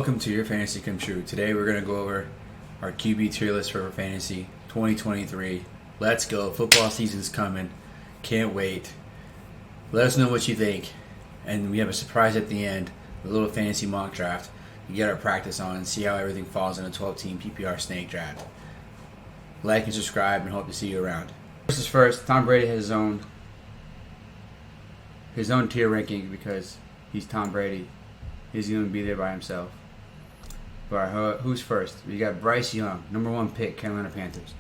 Welcome to Your Fantasy Come True. Today we're going to go over our QB tier list for Fantasy 2023. Let's go. Football season's coming. Can't wait. Let us know what you think. And we have a surprise at the end, a little fantasy mock draft. You get our practice on and see how everything falls in a 12-team PPR snake draft. Like and subscribe and hope to see you around. First is first, Tom Brady has his own tier ranking because he's Tom Brady. He's going to be there by himself. But who's first? We got Bryce Young, number 1 pick, Carolina Panthers.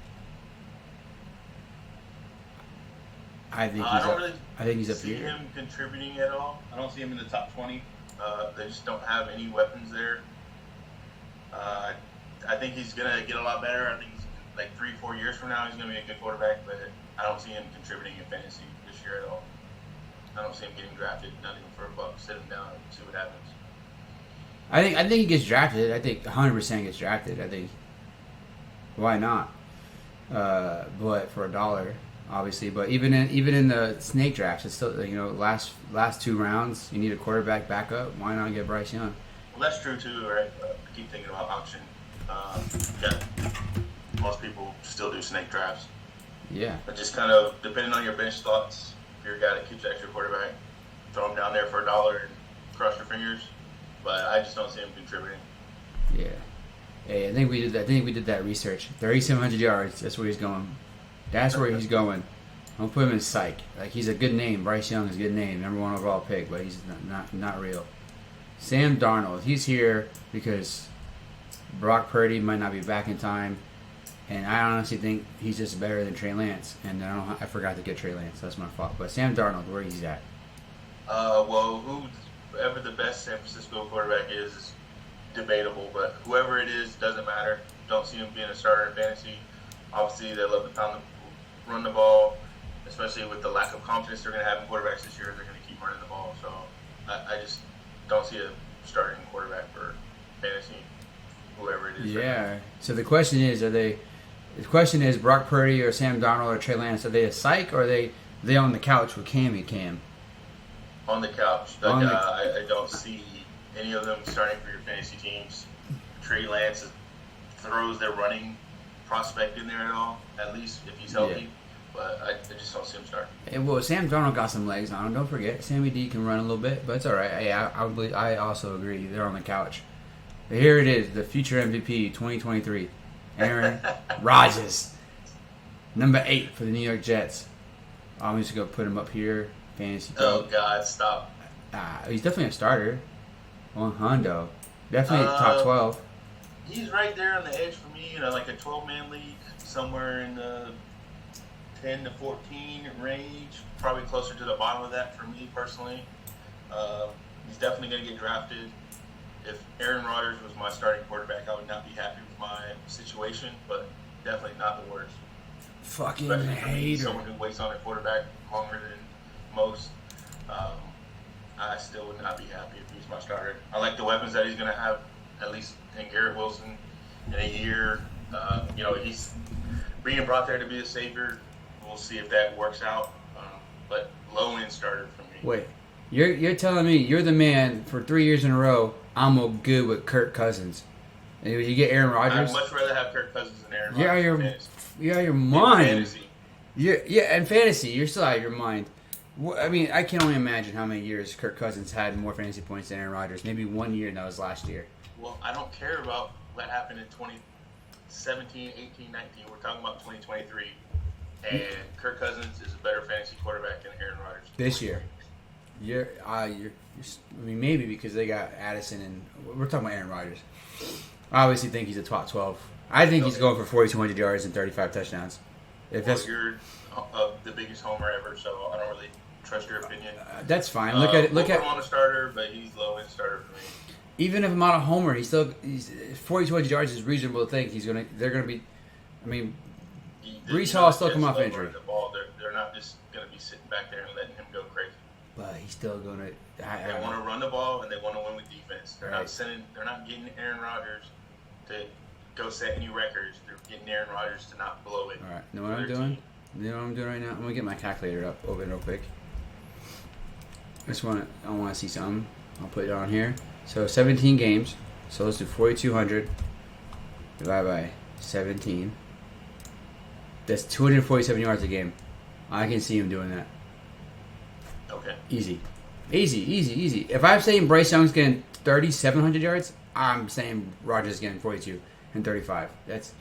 I think he's up see here. Him contributing at all. I don't see him in the top 20. They just don't have any weapons there. I think he's gonna get a lot better. I think like 3-4 years from now he's gonna be a good quarterback, but I don't see him contributing in fantasy this year at all. I don't see him getting drafted, not even for a buck. Sit him down and see what happens. I think he gets drafted. I think 100% gets drafted. I think why not? But for $1, obviously. But even in the snake drafts, it's still last 2 rounds you need a quarterback backup. Why not get Bryce Young? Well, that's true too, right? I keep thinking about auction. Most people still do snake drafts. Yeah. But just kind of depending on your bench thoughts, if you're a guy that keeps extra quarterback, throw him down there for $1 and cross your fingers. But I just don't see him contributing. Yeah. Hey, I think we did that research. 3,700 yards. That's where he's going. That's where he's going. I'll put him in psych. Like, he's a good name. Bryce Young is a good name. Number 1 overall pick, but he's not real. Sam Darnold. He's here because Brock Purdy might not be back in time, and I honestly think he's just better than Trey Lance. And I forgot to get Trey Lance. That's my fault. But Sam Darnold, where he's at? Whoever the best San Francisco quarterback is debatable, but whoever it is, doesn't matter. Don't see him being a starter in fantasy. Obviously, they love to run the ball, especially with the lack of confidence they're going to have in quarterbacks this year. They're going to keep running the ball. So I just don't see a starting quarterback for fantasy, whoever it is. Yeah. So the question is, Brock Purdy or Sam Darnold or Trey Lance, are they a psych or are they on the couch with Cam? On the couch. I don't see any of them starting for your fantasy teams. Trey Lance throws their running prospect in there at all, at least if he's healthy. Yeah. But I just don't see him starting. Hey, well, Sam Darnold got some legs on him. Don't forget, Sammy D can run a little bit, but it's all right. Hey, I also agree. They're on the couch. But here it is, the future MVP 2023, Aaron Rodgers, number 8 for the New York Jets. I'm just gonna put him up here. Fantasy. Oh God, stop. He's definitely a starter. On Hondo. Definitely top 12. He's right there on the edge for me, like a 12-man league, somewhere in the 10 to 14 range. Probably closer to the bottom of that for me personally. He's definitely going to get drafted. If Aaron Rodgers was my starting quarterback, I would not be happy with my situation, but definitely not the worst. Fucking Especially hater. Someone who waits on a quarterback longer than most. I still would not be happy if he's my starter. I like the weapons that he's going to have, at least in Garrett Wilson in a year. He's being brought there to be a savior. We'll see if that works out. But low-end starter for me. Wait, you're telling me you're the man for 3 years in a row, I'm good with Kirk Cousins. And you get Aaron Rodgers? I'd much rather have Kirk Cousins than Aaron Rodgers. You're out of your mind. In fantasy. In fantasy, you're still out of your mind. I mean, I can only imagine how many years Kirk Cousins had more fantasy points than Aaron Rodgers. Maybe 1 year, and that was last year. Well, I don't care about what happened in 2017, 18, 19. We're talking about 2023. And Kirk Cousins is a better fantasy quarterback than Aaron Rodgers. This year. Maybe because they got Addison and we're talking about Aaron Rodgers. I obviously think he's a top 12. I think he's going for 4,200 yards and 35 touchdowns. You're the biggest homer ever, so I don't really trust your opinion. That's fine. Look at him on a starter, but he's low end starter for me. Even if I'm not a homer, he's 4,200 yards is reasonable to think they're gonna be. I mean, Breece Hall still come off injury. The ball. They're not just gonna be sitting back there and letting him go crazy. But he's still gonna. They want to run the ball and they want to win with defense. They're not getting Aaron Rodgers to go set any records. They're getting Aaron Rodgers to not blow it. All right. Know what I'm doing? You know what I'm doing right now? I'm gonna get my calculator up open real quick. I want to see something. I'll put it on here. So 17 games. So let's do 4,200 divided by 17. That's 247 yards a game. I can see him doing that. Okay. Easy. If I'm saying Bryce Young's getting 3,700 yards, I'm saying Rodgers getting 42 and 35. This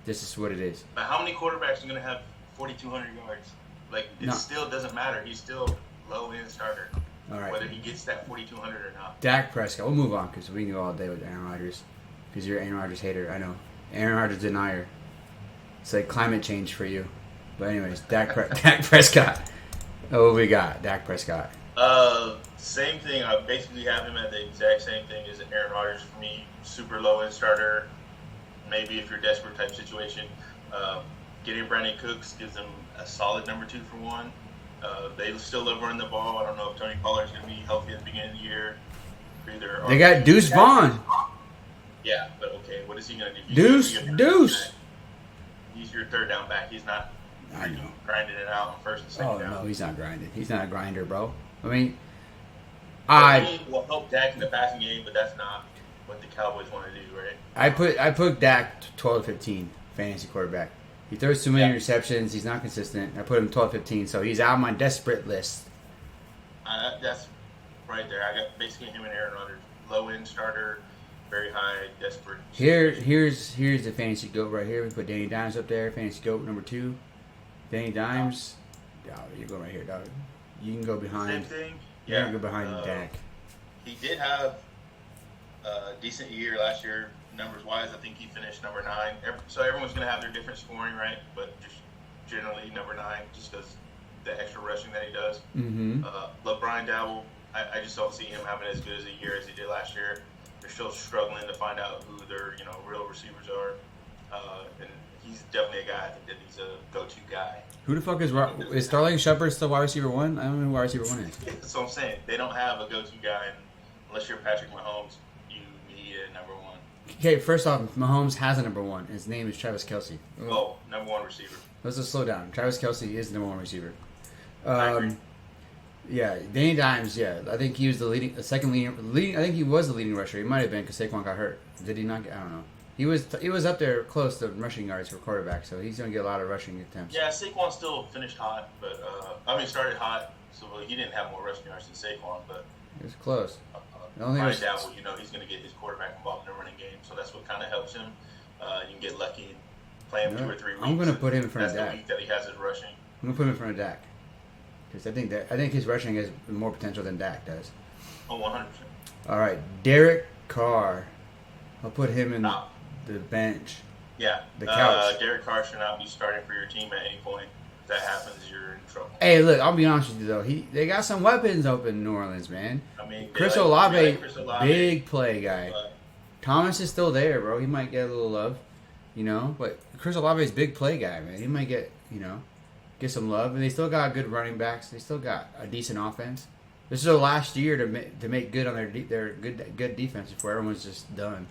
is what it is. But how many quarterbacks are going to have 4,200 yards? Like, it still doesn't matter. He's still low-end starter. All right. Whether he gets that 4,200 or not. Dak Prescott. We'll move on because we can go all day with Aaron Rodgers. Because you're an Aaron Rodgers hater. I know. Aaron Rodgers denier. It's like climate change for you. But anyways, Dak Prescott. Oh, we got Dak Prescott. Same thing. I basically have him at the exact same thing as Aaron Rodgers for me. Super low-end starter. Maybe if you're desperate type situation. Getting Brandon Cooks gives them a solid number 2 for 1. They still love running the ball. I don't know if Tony Pollard's going to be healthy at the beginning of the year. They got Deuce Vaughn. Yeah, but okay, what is he going to do? Deuce. He's your third down back. He's not I know. grinding it out on first and second down. No, he's not grinding. He's not a grinder, bro. I mean, He will help Dak in the passing game, but that's not what the Cowboys want to do, right? I put Dak 12 to 15 fantasy quarterback. He throws too many receptions. He's not consistent. I put him 12-15, so he's out on my desperate list. That's right there. I got basically him and Aaron Rodgers. Low-end starter, very high, desperate. Here's the fantasy goat right here. We put Danny Dimes up there. Fantasy goat number 2. Danny Dimes. Oh, you go right here, dog. You can go behind. Same thing. You can go behind Dak. He did have a decent year last year. Numbers-wise, I think he finished number 9. So everyone's going to have their different scoring, right? But just generally number 9, just because the extra rushing that he does. Mm-hmm. Love Brian Dowell. I just don't see him having as good as a year as he did last year. They're still struggling to find out who their real receivers are. And he's definitely a guy. I think that he's a go-to guy. Who the fuck is Starling Shepard still wide receiver 1? I don't know who wide receiver 1 is. That's what I'm saying. They don't have a go-to guy, and unless you're Patrick Mahomes, you need a number 1. Okay, first off, Mahomes has a number 1. His name is Travis Kelce. Oh, number 1 receiver. Let's just slow down. Travis Kelce is the number 1 receiver. I agree. Yeah, Danny Dimes. Yeah, I think he was I think he was the leading rusher. He might have been because Saquon got hurt. Did he not? I don't know. He was up there close to rushing yards for quarterback, so he's gonna get a lot of rushing attempts. Yeah, Saquon still finished hot, but started hot, so he didn't have more rushing yards than Saquon, but it was close. Brian Dowell, he's going to get his quarterback involved in the running game, so that's what kind of helps him. You can get lucky and play him 2 or 3 weeks. I'm going to put him in front of Dak. That's the week that he has his rushing. I'm going to put him in front of Dak because I think his rushing has more potential than Dak does. Oh, 100%. All right, Derek Carr. I'll put him in the bench. Yeah, the couch. Derek Carr should not be starting for your team at any point. If that happens, you're in trouble. Hey, look, I'll be honest with you though. They got some weapons open in New Orleans, man. I mean, Chris Olave, big play guy. Thomas is still there, bro. He might get a little love, But Chris Olave is big play guy, man. He might get some love, and they still got good running backs. They still got a decent offense. This is their last year to make good on their good defense before everyone's just done.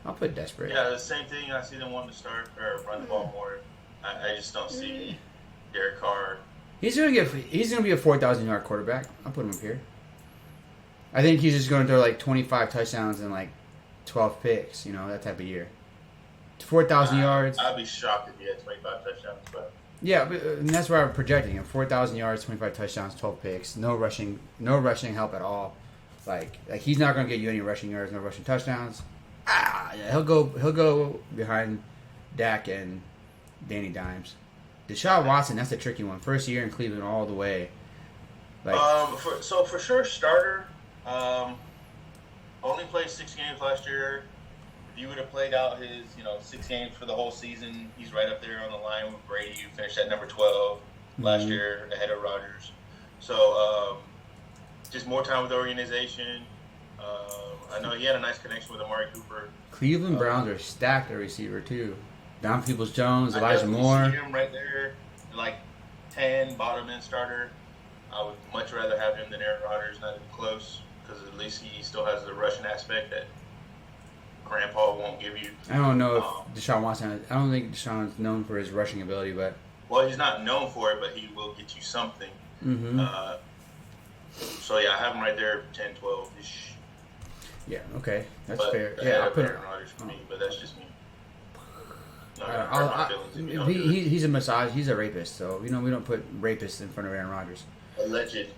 I'll put desperate. Yeah, the same thing. I see them wanting to start or run the ball more. I just don't see Derek Carr. He's gonna be a 4,000-yard quarterback. I'll put him up here. I think he's just going to throw like 25 touchdowns and like 12 picks. That type of year. 4,000 yards. I'd be shocked if he had 25 touchdowns, but. Yeah, and that's where I'm projecting him. 4,000 yards, 25 touchdowns, 12 picks. No rushing help at all. Like he's not gonna get you any rushing yards, no rushing touchdowns. Yeah, he'll go behind Dak and Danny Dimes. Deshaun Watson, that's a tricky one. First year in Cleveland all the way. For sure starter. Only played 6 games last year. If you would have played out his 6 games for the whole season, he's right up there on the line with Brady, who finished at number 12 last year ahead of Rodgers. So just more time with the organization. I know he had a nice connection with Amari Cooper. Cleveland Browns are stacked at receiver too. Down Peoples-Jones, Elijah Moore. See him right there, like 10 bottom end starter. I would much rather have him than Aaron Rodgers, not even close, because at least he still has the rushing aspect that Grandpa won't give you. I don't know if Deshaun Watson. I don't think Deshaun is known for his rushing ability, but he's not known for it, but he will get you something. Mm-hmm. So yeah, I have him right there, 10, 12 ish. Yeah, okay, that's But fair. I Yeah, I'll have put Aaron Rodgers for me, but that's just me. Not Uh, gonna I'll, hurt my I, feelings if you don't do it. he's a massage. He's a rapist, so you know we don't put rapists in front of Aaron Rodgers. Alleged.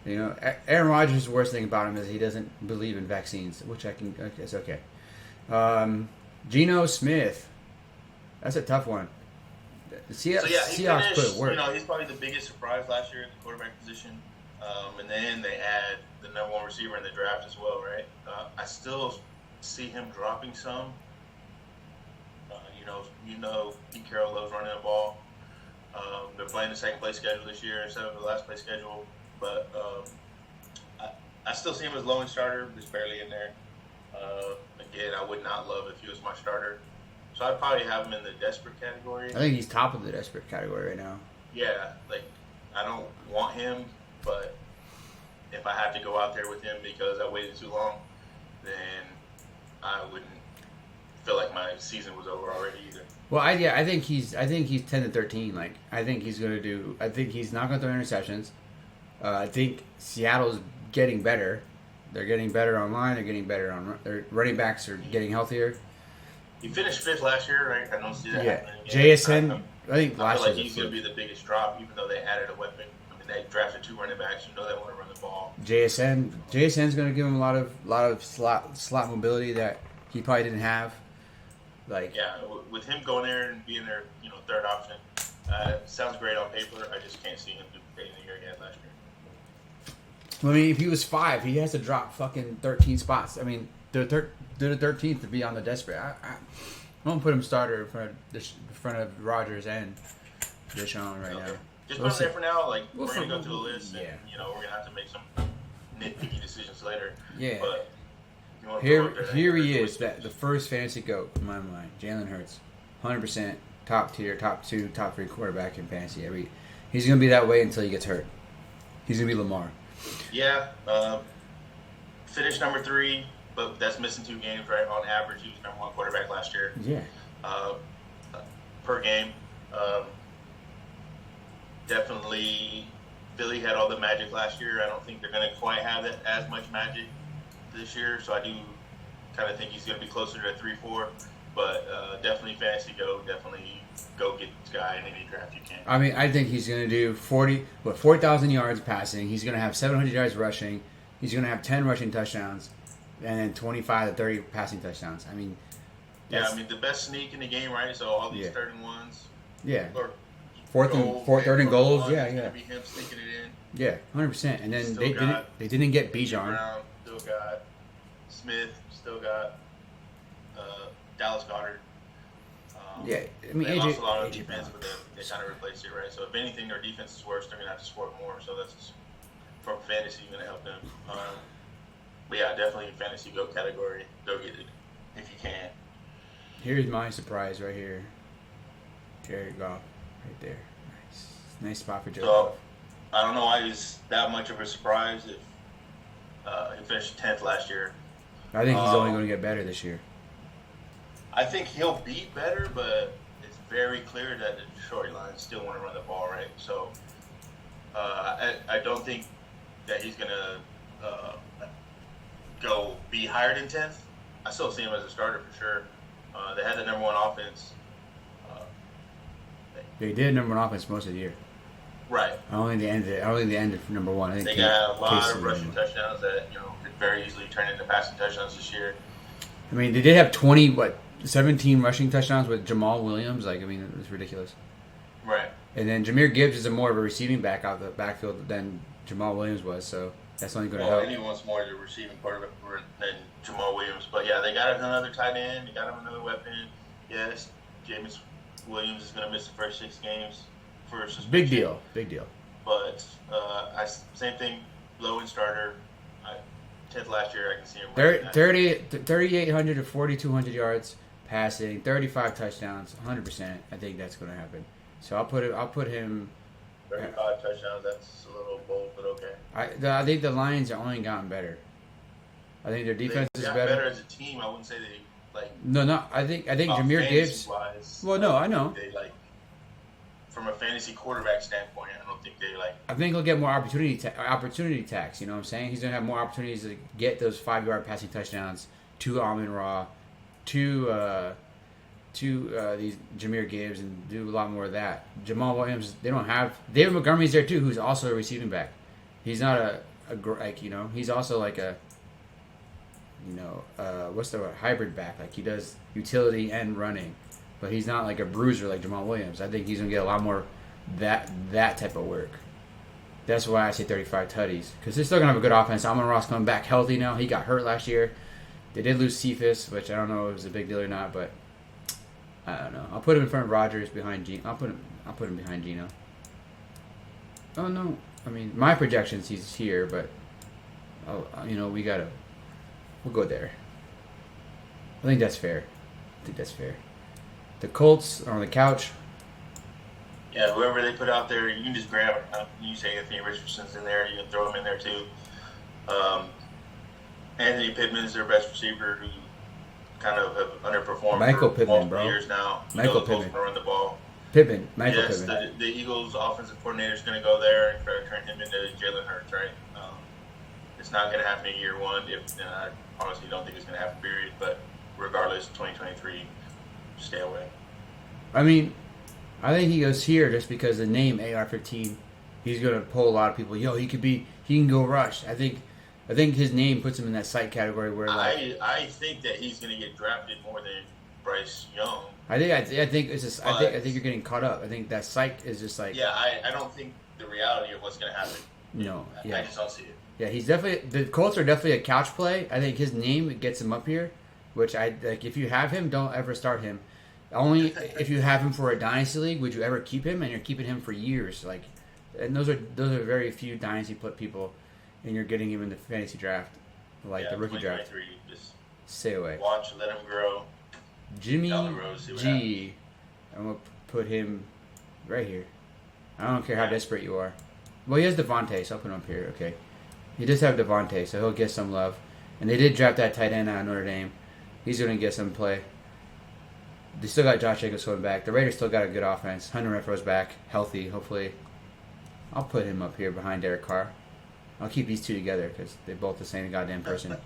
You know, Aaron Rodgers' worst thing about him is he doesn't believe in vaccines, which it's okay. Geno Smith, that's a tough one. The So yeah, he Seahawks put finished. it work. You know, he's probably the biggest surprise last year at the quarterback position. And then they add the number one receiver in the draft as well, right? I still see him dropping some. Pete Carroll loves running the ball. They're playing the second place schedule this year instead of the last place schedule. But I still see him as low end starter, just barely in there. Again, I would not love if he was my starter. So I'd probably have him in the desperate category. I think he's top of the desperate category right now. Yeah, like I don't want him, but if I have to go out there with him because I waited too long, then I wouldn't feel like my season was over already either. Well, I think he's 10-13. Like I think he's not gonna throw interceptions. I think Seattle's getting better. They're getting better online. They're getting better on. Their running backs are getting healthier. He finished fifth last year, right? I don't see that Yeah, happening again. JSN. I think I last feel like year he's going to be the biggest drop, even though they added a weapon. I mean, they drafted 2 running backs. You know they want to run the ball. JSN's going to give him a lot of slot mobility that he probably didn't have. Like Yeah, with him going there and being their third option, sounds great on paper. I just can't see him duplicating the year again last year. I mean, if he was 5, he has to drop fucking 13 spots. I mean, the 13th to be on the desperate. I won't put him starter in front of Rodgers and Deshaun right now. Just put him there for now. Like We'll we're gonna go see. through the list, and Yeah. we're gonna have to make some nitpicky decisions later. Yeah. But if you wanna Here go up there, he there's is, choices. the first fantasy GOAT in my mind. Jalen Hurts, 100% top tier, top 2, top 3 quarterback in fantasy. He's gonna be that way until he gets hurt. He's gonna be Lamar. Yeah, finished number 3, but that's missing 2 games, right? On average, he was number 1 quarterback last year Yeah. per game. Definitely, Philly had all the magic last year. I don't think they're going to quite have that as much magic this year, so I do kind of think he's going to be closer to 3-4. But definitely fantasy go. Definitely go get this guy in any draft you can. I mean, I think he's going to do 4,000 yards passing. He's going to have 700 yards rushing. He's going to have 10 rushing touchdowns, and then 25 to 30 passing touchdowns. I mean, Yeah, I mean the best sneak in the game, right? So all these Yeah. 3rd and 1s, yeah, or third and goals. It's Yeah, gonna yeah, be him sneaking it in. yeah, 100%. And then Still they didn't get Bijan. Brown still got Smith, still got Dallas Goddard. Yeah, I mean they lost a lot of AJ defense, Brown. but they kind of replaced it, right? So if anything, their defense is worse. They're gonna have to score more. So that's from fantasy gonna help them. But yeah, definitely fantasy go category. Go get it if you can. Here's my surprise right here. Jared Goff, right there. Nice spot for Jared Goff. So I don't know why he's that much of a surprise if he finished 10th last year. I think he's only going to get better this year. I think he'll be better, but it's very clear that the Detroit Lions still want to run the ball, right? So I don't think that he's going to go be higher than 10th. I still see him as a starter for sure. They had the number 1 offense. They did number 1 offense most of the year. Right. I don't think they ended for number 1. I think They got a lot Case of rushing touchdowns that could very easily turn into passing touchdowns this year. I mean, they did have 17 rushing touchdowns with Jamal Williams. Like, I mean, it was ridiculous. Right. And then Jahmyr Gibbs is more of a receiving back out the backfield than Jamal Williams was, so that's only going to Well, help. anyone's more the receiving quarterback than Jamal Williams. But yeah, they got another tight end. They got him another weapon. Yes, James Williams is going to miss the first 6 games for suspension. Big deal. But same thing, low end starter. 10th last year, I can see him. 3,800 to 4,200 yards passing, 35 touchdowns, 100%. I think that's going to happen. So I'll put him. 35 touchdowns. That's a little bold, but okay. I think the Lions are only gotten better. I think their defense They is got better. better as a team. I wouldn't say they like. No. I think Jahmyr Gibbs. Wise, Well, no, I know. They like from a fantasy quarterback standpoint, I don't think they like. I think he'll get more opportunity tax. You know what I'm saying? He's gonna have more opportunities to get those 5-yard passing touchdowns to Amon Ra, to these Jameer Gibbs, and do a lot more of that. Jamal Williams, they don't have. David Montgomery's there too, who's also a receiving back. He's not he's also like a, what's the word? Hybrid back. Like he does utility and running, but he's not like a bruiser like Jamal Williams. I think he's gonna get a lot more that type of work. That's why I say 35 tutties, because they're still gonna have a good offense. Amon Ross coming back healthy now. He got hurt last year. They did lose Cephas, which I don't know if it was a big deal or not, but I don't know. I'll put him in front of Rodgers behind Gino. I'll put him behind Gino. Oh no. I mean, my projections, he's here, but we'll go there. I think that's fair. The Colts are on the couch. Yeah, whoever they put out there, you can just grab it. You say Anthony Richardson's in there, you can throw him in there too. Anthony Pittman is their best receiver, who kind of have underperformed Michael for Pittman, multiple years now. Michael Pittman Pittman. to run the ball. Michael Yes, Pittman. the Eagles' offensive coordinator is going to go there and try to turn him into Jalen Hurts, right? It's not going to happen in year one. I honestly don't think it's going to happen, period. But regardless, 2023, stay away. I mean, I think he goes here just because the name AR-15, he's going to pull a lot of people. He can go rush. I think his name puts him in that psych category where I think that he's going to get drafted more than Bryce Young. I think it's just. I think you're getting caught up. I think that psych is just like. Yeah, I don't think the reality of what's going to happen. No, I just don't see it. Yeah, he's definitely. The Colts are definitely a couch play. I think his name gets him up here, which I like. If you have him, don't ever start him. Only if you have him for a dynasty league would you ever keep him, and you're keeping him for years. Like, and those are very few dynasty people, and you're getting him in the fantasy draft, like the rookie draft. Just stay away. Watch, let him grow. Jimmy G. I'm going to put him right here. I don't care how desperate you are. Well, he has Devontae, so I'll put him up here. Okay. He does have Devontae, so he'll get some love. And they did draft that tight end out of Notre Dame. He's going to get some play. They still got Josh Jacobs coming back. The Raiders still got a good offense. Hunter Renfro's back, healthy, hopefully. I'll put him up here behind Derek Carr. I'll keep these two together because they're both the same goddamn person.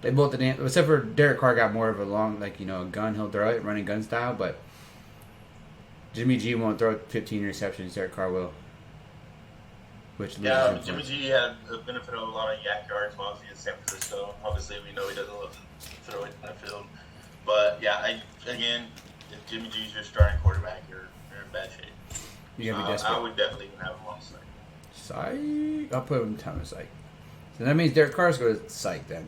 They both the damn, except for Derek Carr got more of a long, a gun. He'll throw it, running gun style. But Jimmy G won't throw 15 receptions. Derek Carr will. Which Jimmy G had the benefit of a lot of yak yards while he was in San Francisco. Obviously, we know he doesn't love to throw it in the field. But yeah, if Jimmy G's your starting quarterback, you're in bad shape. You're gonna be desperate. I would definitely have him on the site. Psych. I'll put him in time of psych. So that means Derek Carr's going to psych then.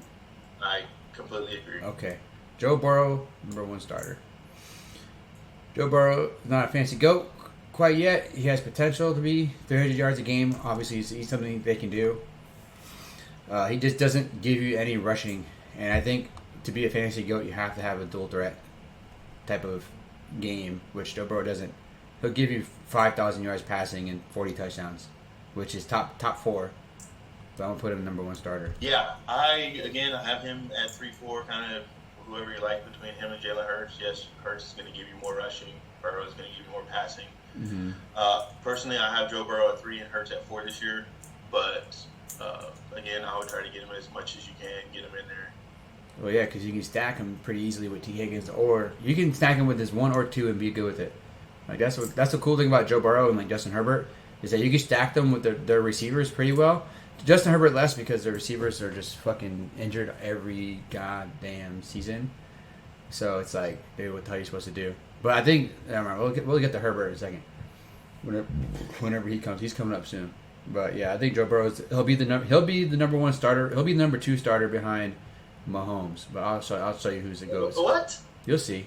I completely agree. Okay. Joe Burrow, #1 starter. Joe Burrow, not a fancy GOAT quite yet. He has potential to be 300 yards a game. Obviously, he's something they can do. He just doesn't give you any rushing. And I think to be a fantasy GOAT, you have to have a dual threat type of game, which Joe Burrow doesn't. He'll give you 5,000 yards passing and 40 touchdowns, which is top 4. But I'm going to put him #1 starter. Yeah, I have him at 3-4, kind of whoever you like between him and Jalen Hurts. Yes, Hurts is going to give you more rushing. Burrow is going to give you more passing. Mm-hmm. Personally, I have Joe Burrow at 3 and Hurts at 4 this year. But, I would try to get him as much as you can, get him in there. Well, yeah, because you can stack him pretty easily with T. Higgins, or you can stack him with this 1 or 2 and be good with it. Like that's the cool thing about Joe Burrow and Justin Herbert is that you can stack them with their receivers pretty well. Justin Herbert less because the receivers are just fucking injured every goddamn season. So it's like, dude, what the hell are you supposed to do? But I think we'll get to Herbert in a second. Whenever he comes, he's coming up soon. But yeah, I think Joe Burrow he'll be the #1 starter. He'll be the #2 starter behind Mahomes. But I'll show you who's the GOAT. What? You'll see.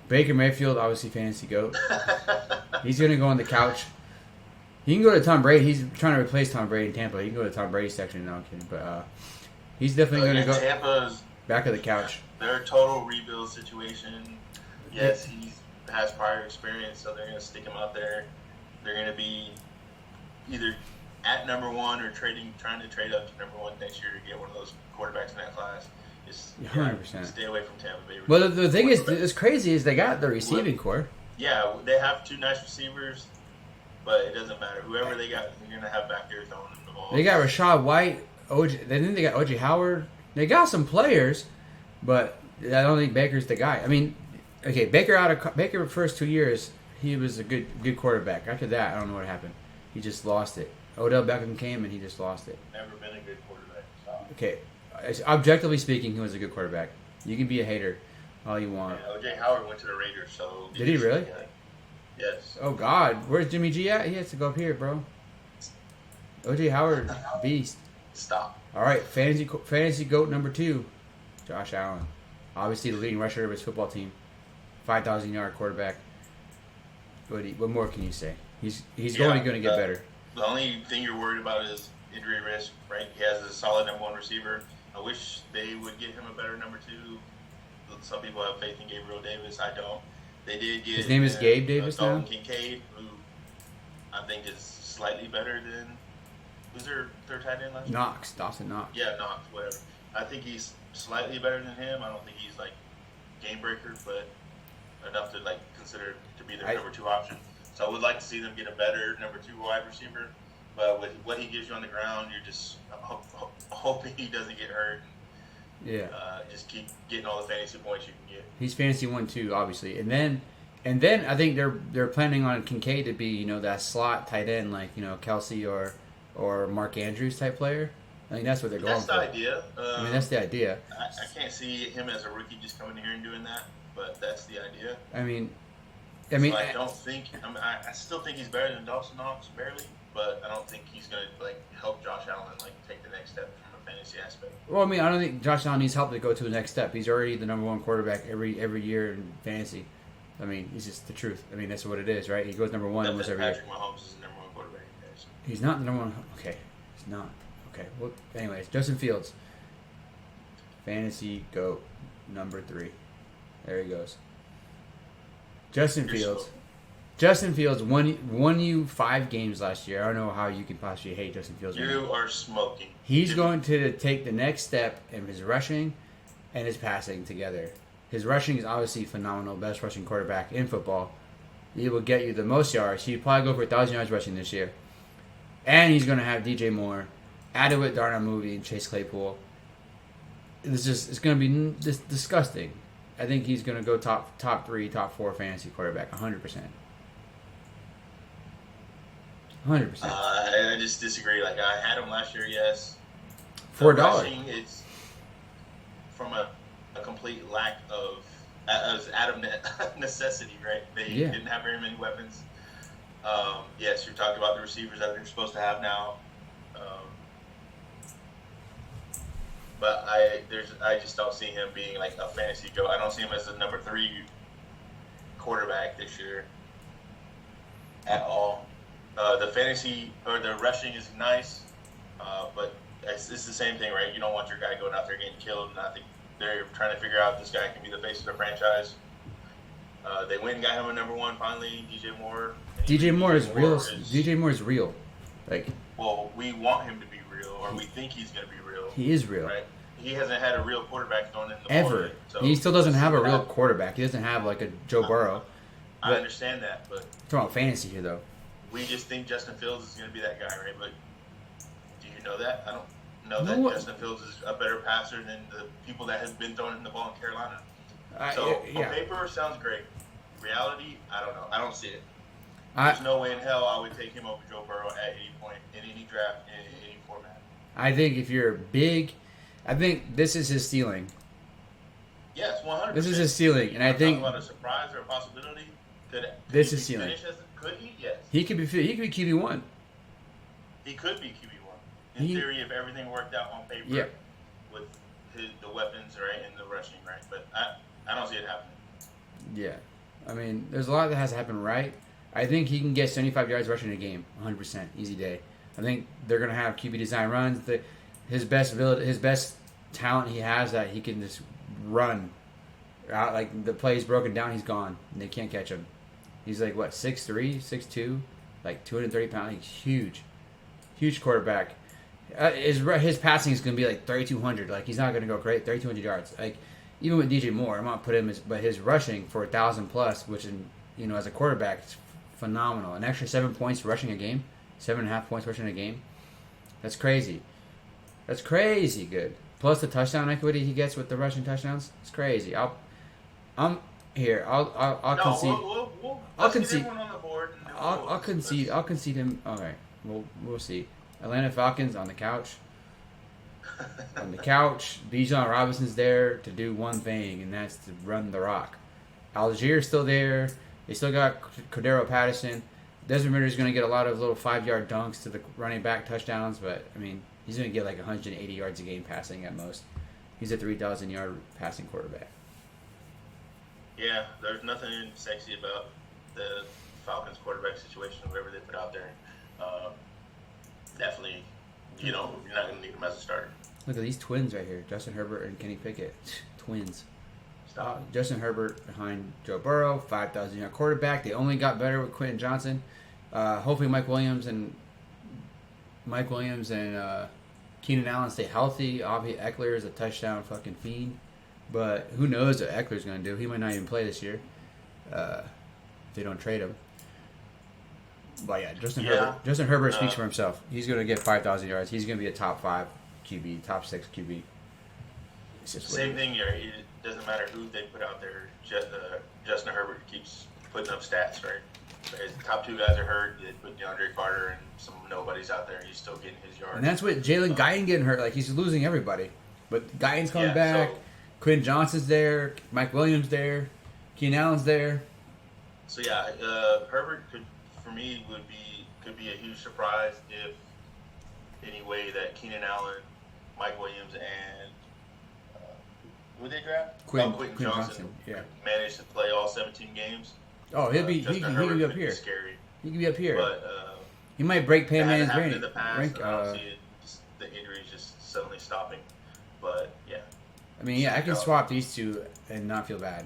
Baker Mayfield, obviously fantasy GOAT. He's going to go on the couch. He can go to Tom Brady. He's trying to replace Tom Brady in Tampa. He can go to Tom Brady's section. No, I'm kidding. But he's definitely going to go Tampa's back of the couch. They're a total rebuild situation. Yes, he has prior experience, so they're going to stick him out there. They're going to be either at #1 or trying to trade up to #1 next year to get one of those quarterbacks in that class. 100%. Stay away from Tampa Bay. Well, the thing is, it's crazy is they got the receiving core. Yeah, they have two nice receivers, but it doesn't matter. Whoever they got, you're gonna have back there throwing them the ball. They got Rashad White, OJ. Then they got OJ Howard. They got some players, but I don't think Baker's the guy. I mean, okay, Baker first 2 years, he was a good quarterback. After that, I don't know what happened. He just lost it. Odell Beckham came and he just lost it. Never been a good quarterback. Stop. Okay, objectively speaking, he was a good quarterback. You can be a hater all you want. Yeah, OJ Howard went to the Raiders, so Did he really? Yes. Oh God, where's Jimmy G at? He has to go up here, bro. OJ Howard, beast. Stop. All right, fantasy goat number 2, Josh Allen. Obviously the leading rusher of his football team, 5,000-yard quarterback. What more can you say? He's only going to get better. The only thing you're worried about is injury risk, right? He has a solid number 1 receiver. I wish they would get him a better number 2. Some people have faith in Gabriel Davis. I don't. They did get his name is Gabe Davis now. Dalton Kincaid, who I think is slightly better than who's their tight end last year? Dawson Knox. Yeah, Knox, whatever. I think he's slightly better than him. I don't think he's like game breaker, but enough to like consider to be their number 2 option. So I would like to see them get a better number 2 wide receiver. But with what he gives you on the ground, you're just hoping he doesn't get hurt. Yeah. Just keep getting all the fantasy points you can get. He's fantasy 1 too, obviously, and then I think they're planning on Kincaid to be that slot tight end like Kelsey or Mark Andrews type player. I think that's what they're going for. That's the idea. I mean, that's the idea. I can't see him as a rookie just coming here and doing that, but that's the idea. I mean, so I don't think. I still think he's better than Dawson Knox, barely, but I don't think he's gonna like help Josh Allen like take the next step from a fantasy aspect. Well, I mean, I don't think Josh Allen needs help to go to the next step. He's already the number 1 quarterback every year in fantasy. I mean, he's just the truth. I mean, that's what it is, right? He goes number 1 almost every year. Patrick Mahomes is the number 1 quarterback in fantasy. He's not the number 1. Okay, he's not. Okay. Well, anyways, Justin Fields, fantasy goat number 3. There he goes. Justin Fields won you 5 games last year. I don't know how you could possibly hate Justin Fields. You are smoking. He's going to take the next step in his rushing and his passing together. His rushing is obviously phenomenal. Best rushing quarterback in football. He will get you the most yards. He'd probably go for 1,000 yards rushing this year. And he's going to have DJ Moore, added with Darnell Mooney and Chase Claypool. It's going to be disgusting. I think he's going to go top 3, top 4 fantasy quarterback, 100%. 100%. I just disagree. Like I had him last year, yes. $4. It's from a complete lack of out of necessity, right? They didn't have very many weapons. Yes, you're talking about the receivers that they're supposed to have now. But I just don't see him being like a fantasy goat. I don't see him as a number 3 quarterback this year at all. The fantasy or the rushing is nice, but it's the same thing, right? You don't want your guy going out there getting killed, and I think they're trying to figure out if this guy can be the face of the franchise. They went and got him a number 1 finally, DJ Moore. DJ Moore is real. DJ Moore is real. Like, well, we want him to be real, or we think he's going to be real. He is real. Right? He hasn't had a real quarterback throwing in the ever. ball yet, so he still doesn't have a real quarterback. He doesn't have like a Joe Burrow. I understand that, but talking about fantasy here, though. We just think Justin Fields is going to be that guy, right? But do you know that? I don't know that Justin Fields is a better passer than the people that have been throwing in the ball in Carolina. So on paper, it sounds great. Reality, I don't know. I don't see it. There's no way in hell I would take him over Joe Burrow at any point in any draft in any format. I think if you're big, I think this is his ceiling. Yes, 100%. This is his ceiling, and I think about a surprise or a possibility. This is ceiling. Could he? Yes. He could be QB1. He could be QB1 in theory if everything worked out on paper. Yeah. With the weapons, right, and the rushing, right. But I don't see it happening. Yeah, I mean, there's a lot that has to happen right. I think he can get 75 yards rushing a game, 100%, easy day. I think they're gonna have QB design runs. His best talent he has that he can just run out. Like the play's broken down, he's gone, and they can't catch him. He's like what 6'3", 6'2", like 230 pounds. He's huge quarterback. His passing is gonna be like 3,200. Like he's not gonna go great, 3,200 yards. Like even with DJ Moore, I'm not put him but his rushing for 1,000 plus, which as a quarterback, it's phenomenal. An extra 7 points rushing a game, 7.5 points rushing a game. That's crazy. That's crazy good. Plus the touchdown equity he gets with the rushing touchdowns. It's crazy. I'm here. I'll concede. I'll concede. I'll concede him. All right. We'll see. Atlanta Falcons on the couch. On the couch. Bijan Robinson's there to do one thing, and that's to run the rock. Algier's still there. They still got Cordero Patterson. Desmond Ritter's going to get a lot of little 5-yard dunks to the running back touchdowns, but I mean, he's going to get like 180 yards a game passing at most. He's a 3,000-yard passing quarterback. Yeah, there's nothing sexy about the Falcons quarterback situation, whatever they put out there. Definitely, you're not going to need him as a starter. Look at these twins right here, Justin Herbert and Kenny Pickett. Twins. Stop. Justin Herbert behind Joe Burrow, 5,000-yard quarterback. They only got better with Quentin Johnson. Hopefully Mike Williams and Keenan Allen stay healthy. Obviously Eckler is a touchdown fucking fiend. But who knows what Eckler's going to do. He might not even play this year if they don't trade him. But yeah, Justin Herbert speaks for himself. He's going to get 5,000 yards. He's going to be a top 5 QB, top 6 QB. Same thing here. It doesn't matter who they put out there. Justin Herbert keeps putting up stats, right? His top 2 guys are hurt. They put DeAndre Carter and some nobodies out there. He's still getting his yards. And that's what Jalen Guyton getting hurt. Like, he's losing everybody. But Guyton's coming back. Quinn Johnson's there. Mike Williams there. Keenan Allen's there. So yeah, Herbert for me could be a huge surprise if any way that Keenan Allen, Mike Williams, and who they draft? Quentin Johnson. Yeah. Managed to play all 17 games. Oh, he can be up here. Scary. He can be up here. But he might break Pam Manning's rank. rank. In the past, I don't see it, the injuries just suddenly stopping. But yeah. I mean, yeah, I can swap these two and not feel bad.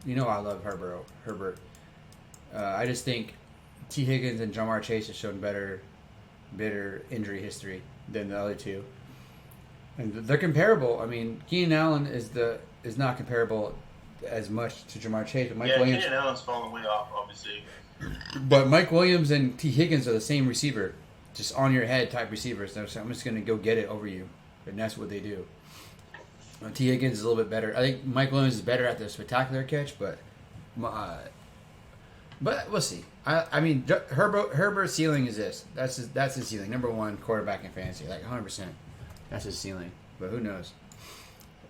You know I love Herbert. I just think T. Higgins and Jamar Chase have shown better injury history than the other two. And they're comparable. I mean, Keenan Allen is not comparable as much to Jamar Chase. But Williams, Keenan Allen's falling way off, obviously. But Mike Williams and T. Higgins are the same receiver. Just on your head type receivers. So I'm just going to go get it over you. And that's what they do. T. Higgins is a little bit better. I think Mike Williams is better at the spectacular catch, but we'll see. I mean, Herbert's ceiling is this. That's his ceiling. Number 1 quarterback in fantasy, like 100%. That's his ceiling. But who knows?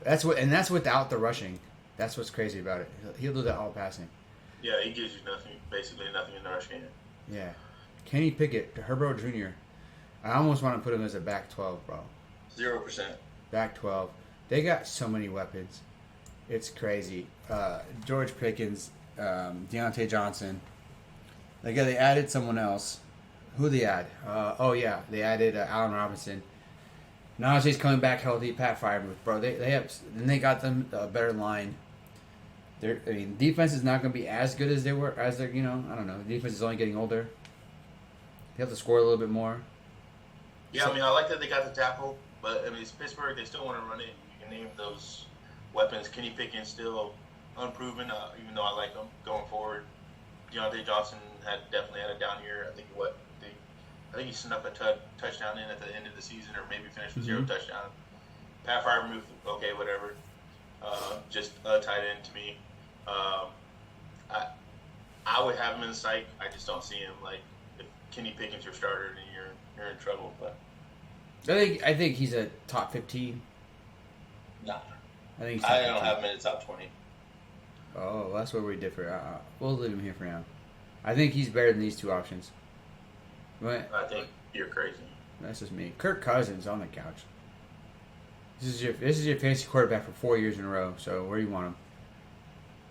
That's without the rushing. That's what's crazy about it. He'll do that all passing. Yeah, he gives you basically nothing in the rush game. Yeah, Kenny Pickett, Herbert Jr. I almost want to put him as a back 12, bro. 0%. Back 12. They got so many weapons. It's crazy. George Pickens, Deontay Johnson. They added someone else. Who they add? They added Allen Robinson. Najee's coming back healthy. Pat Freiermuth, bro. They got them a better line. Defense is not going to be as good as they were. I don't know. Defense is only getting older. They have to score a little bit more. Yeah, I like that they got the tackle, but it's Pittsburgh. They still want to run it. Name those weapons. Kenny Pickens still unproven, even though I like him going forward. Deontay Johnson definitely had a down year. I think he snuck a touchdown in at the end of the season, or maybe finished with 0 touchdown. Pat Freiermuth, okay, whatever. Just a tight end to me. I would have him in sight. I just don't see him. Like, if Kenny Pickens your starter, then you're in trouble. But I think he's a top 15. Nah. I don't have him in the top 20. Oh, that's where we differ. We'll leave him here for now. I think he's better than these two options. But I think you're crazy. That's just me. Kirk Cousins on the couch. This is your fantasy quarterback for 4 years in a row. So where do you want him?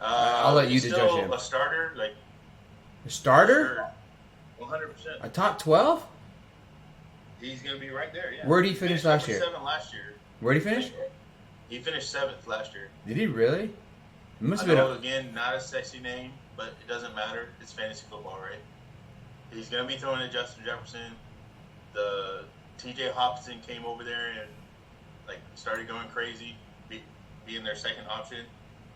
I'll let you judge him. A starter, a starter? 100%. A top 12? He's gonna be right there. Yeah. Where did he finish last year? 7 last year. Where did he finish? He finished 7th last year. Did he really? It must have been again, not a sexy name, but it doesn't matter. It's fantasy football, right? He's gonna be throwing at Justin Jefferson. The T.J. Hopkins came over there and started going crazy, being their second option,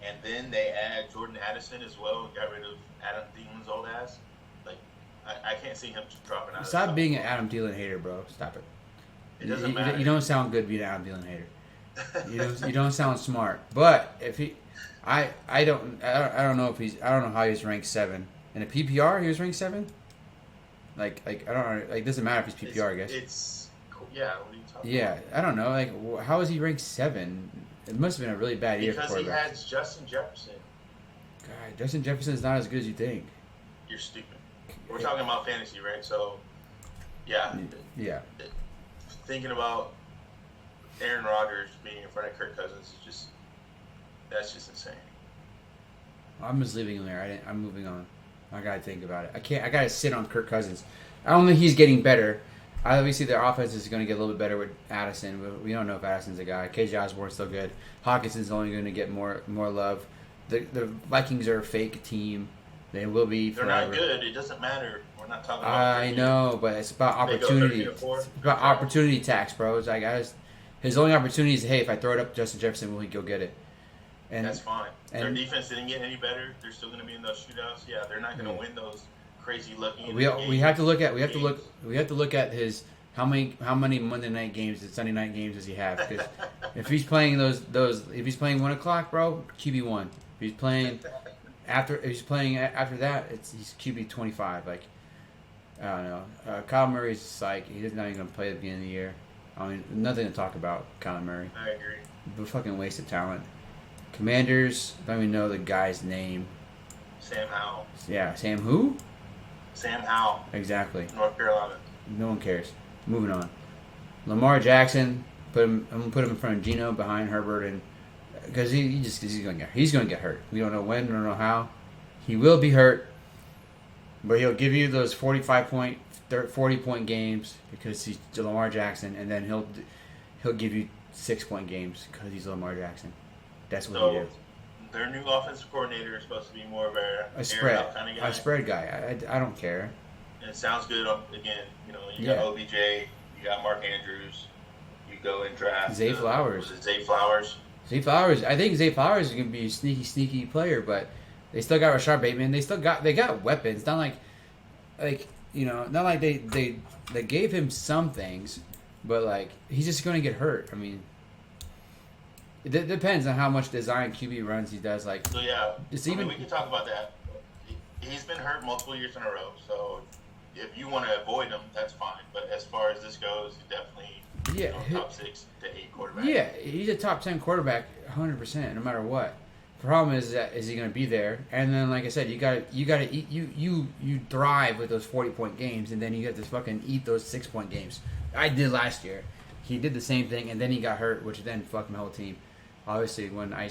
and then they add Jordan Addison as well, got rid of Adam Thielen's old ass. Like, I can't see him dropping out. Stop being an Adam Thielen hater, bro. Stop it. It doesn't matter. You don't sound good being an Adam Thielen hater. You don't sound smart. But if he, I don't know if he's, I don't know how he's ranked 7 in a PPR. He was ranked 7. Like I don't know. Like, it doesn't matter if he's PPR. I guess. It's yeah. What are you talking Yeah, about? I don't know. Like, how is he ranked 7? It must have been a really bad year for Because he quarterbacks. has Justin Jefferson. God, Justin Jefferson is not as good as you think. You're stupid. We're talking about fantasy, right? So, yeah. Yeah. Thinking about Aaron Rodgers being in front of Kirk Cousins is just, that's just insane. I'm just leaving him there. I'm moving on. I gotta think about it. I gotta sit on Kirk Cousins. I don't think he's getting better. Obviously, their offense is going to get a little bit better with Addison, but we don't know if Addison's a guy. KJ Osborne's still good. Hawkinson's only going to get more love. The Vikings are a fake team. They will be They're forever. not good. It doesn't matter. We're not talking about. I know, but it's about opportunity. It's about opportunity tax, bro. It's like his only opportunity is, hey, if I throw it up to Justin Jefferson, will he go get it? And that's fine. Their defense didn't get any better. They're still going to be in those shootouts. Yeah, they're not going to win those crazy lucky. We have to look at his how many Monday night games and Sunday night games does he have? Because if he's playing if he's playing 1:00, bro, QB1. If he's playing after that, he's QB 25. Like, I don't know. Kyle Murray's psych. He's not even gonna play at the beginning of the year. I mean, nothing to talk about. Kyle Murray. I agree. But fucking waste of talent. Commanders. Don't even know the guy's name. Sam Howell. Yeah, Sam who? Sam Howell. Exactly. North Carolina. No one cares. Moving on. Lamar Jackson. I'm gonna put him in front of Geno behind Herbert, and because he's gonna get hurt. We don't know when, we don't know how. He will be hurt, but he'll give you those 40-point games because he's Lamar Jackson, and then he'll give you 6-point games because he's Lamar Jackson. That's what he is. Their new offensive coordinator is supposed to be more of a spread kind of guy. A spread guy. I don't care. And it sounds good. Again, you got OBJ, you got Mark Andrews. You go and draft Zay Flowers. Zay Flowers. Zay Flowers. I think Zay Flowers is gonna be a sneaky player, but they still got Rashard Bateman. They got weapons. Not like not like they gave him some things, but like he's just gonna get hurt. I mean. It depends on how much design QB runs he does. Like, so yeah, we can talk about that. He's been hurt multiple years in a row, so if you want to avoid him, that's fine. But as far as this goes, he's definitely top 6 to 8 quarterback. Yeah, he's a top 10 quarterback, 100%, no matter what. The problem is he going to be there? And then, like I said, you got to eat. You thrive with those 40-point games, and then you have to fucking eat those 6-point games. I did last year. He did the same thing, and then he got hurt, which then fucked my whole team. Obviously, when I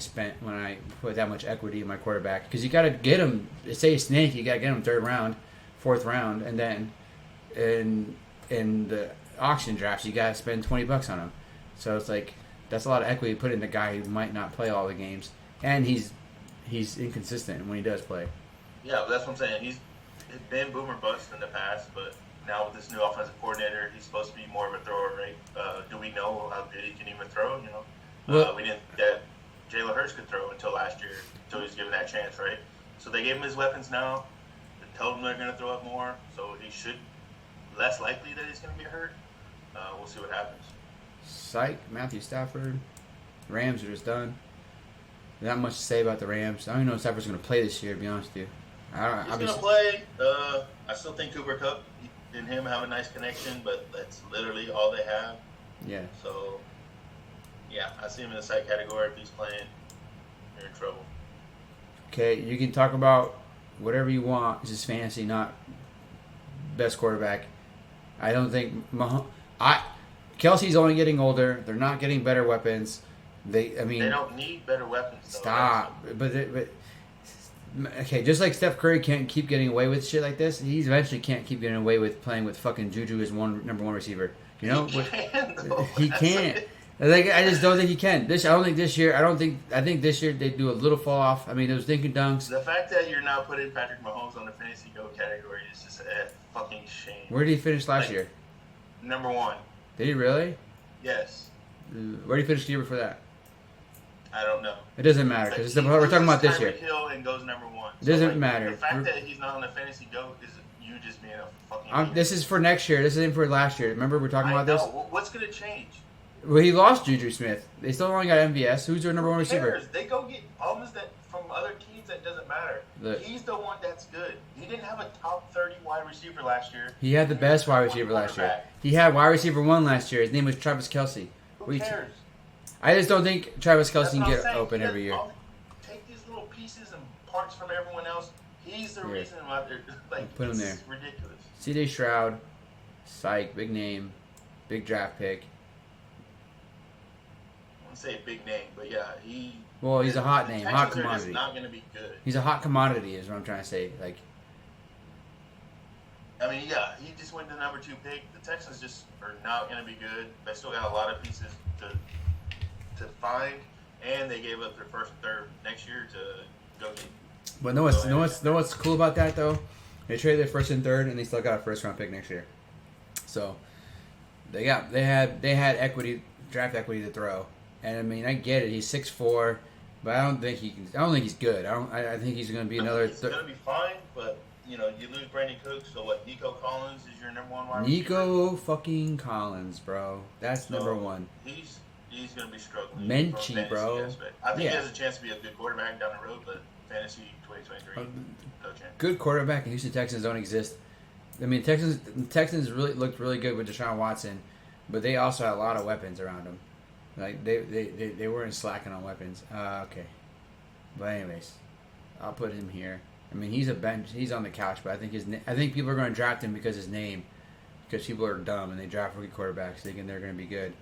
put that much equity in my quarterback, because you got to get him. Say a snake, you got to get him 3rd round, 4th round, and then in the auction drafts, you got to spend $20 on him. So it's like that's a lot of equity put in the guy who might not play all the games, and he's inconsistent when he does play. Yeah, that's what I'm saying. He's been boom or bust in the past, but now with this new offensive coordinator, he's supposed to be more of a thrower, right? Do we know how good he can even throw? We didn't that Jalen Hurts could throw until last year, until he was given that chance, right? So they gave him his weapons now. They told him they're going to throw up more, so he should less likely that he's going to get hurt. We'll see what happens. Psych, Matthew Stafford. Rams are just done. Not much to say about the Rams. I don't even know if Stafford's going to play this year, to be honest with you. He's going to play. I still think Cooper Kupp and him have a nice connection, but that's literally all they have. Yeah. So, yeah, I see him in the side category. If he's playing, you're in trouble. Okay, you can talk about whatever you want. It's just fantasy, not best quarterback. I don't think Kelsey's only getting older. They're not getting better weapons. They don't need better weapons. Though. Stop. But okay, just like Steph Curry can't keep getting away with shit like this, he eventually can't keep getting away with playing with fucking Juju as number one receiver. You know, he can't. I just don't think he can. I think this year they do a little fall off. I mean, those dinking dunks. The fact that you're not putting Patrick Mahomes on the fantasy go category is just a fucking shame. Where did he finish last year? Number 1. Did he really? Yes. Where did he finish the year before that? I don't know. It doesn't matter because But we're talking about this year. Tyreek Hill and goes number 1. It doesn't matter. The fact that he's not on the fantasy GOAT is you just being a fucking. This is for next year. This isn't for last year. Remember we're talking about this? What's going to change? Well, he lost Juju Smith. They still only got MVS. Who's their number 1 receiver? They go get almost that from other teams. That doesn't matter. Look. He's the one that's good. He didn't have a top 30 wide receiver last year. He had the best wide receiver last year. He had wide receiver 1 last year. His name was Travis Kelce. Who cares? I just don't think Travis Kelce can get open every year. Take these little pieces and parts from everyone else. He's the reason why they're like. Put him there. Ridiculous. C.J. Stroud, psych, big name, big draft pick. I wouldn't say a big name, but yeah, he's a hot name, hot commodity. He's not going to be good. He's a hot commodity, is what I'm trying to say. Like, I mean, yeah, he just went the number 2 pick. The Texans just are not going to be good. They still got a lot of pieces to find, and they gave up their first and third next year to go get. But know what's cool about that though? They traded their first and third, and they still got a first round pick next year. So they had equity, draft equity to throw. And I mean, I get it. He's 6'4", but I don't think he's good. I think he's going to be another. He's going to be fine, but you lose Brandon Cooks. So what? Nico Collins is your number 1 wide receiver. Nico fucking Collins, bro. That's number 1. He's going to be struggling. Menchie, bro. I think he has a chance to be a good quarterback down the road, but fantasy 2023, no chance. Good quarterback, and Houston Texans don't exist. I mean, Texans really looked really good with Deshaun Watson, but they also had a lot of weapons around them. Like they weren't slacking on weapons. Okay, but anyways, I'll put him here. I mean, he's a bench. He's on the couch, but I think people are going to draft him because his name, because people are dumb and they draft rookie quarterbacks thinking they're going to be good.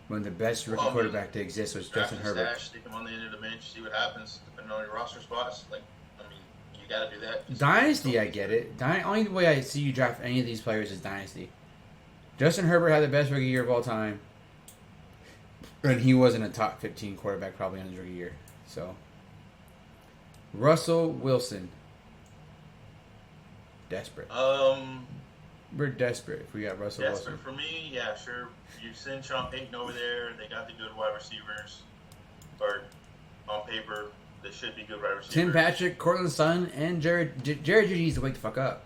When the best rookie quarterback to exist was Justin Herbert. Stick him on the end of the bench, see what happens, depending on your roster spots. Like, I mean, you got to do that. Dynasty, I get it. Only way I see you draft any of these players is Dynasty. Justin Herbert had the best rookie year of all time, and he wasn't a top 15 quarterback probably in his rookie year. So, Russell Wilson. Desperate. We're desperate if we got Russell Wilson. Desperate for me, yeah, sure. You send Sean Payton over there. They got the good wide receivers. Or on paper, they should be good wide receivers. Tim Patrick, Cortland Sutton, and Jared Judy needs to wake the fuck up.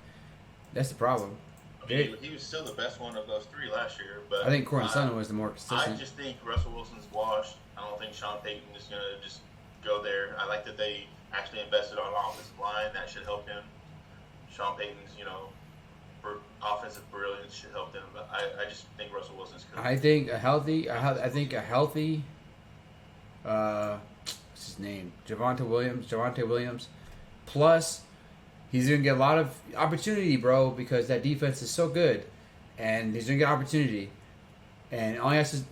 That's the problem. I mean, he was still the best one of those 3 last year. But I think Cortland Sutton was the more consistent. I just think Russell Wilson's washed. I don't think Sean Payton is going to just go there. I like that they actually invested on offensive line. That should help him. Sean Payton's, for offensive brilliance should help them, but I just think Russell Wilson's good. I think a healthy, what's his name? Javonte Williams. Plus, he's going to get a lot of opportunity, bro, because that defense is so good, and he's going to get opportunity, and all he has to,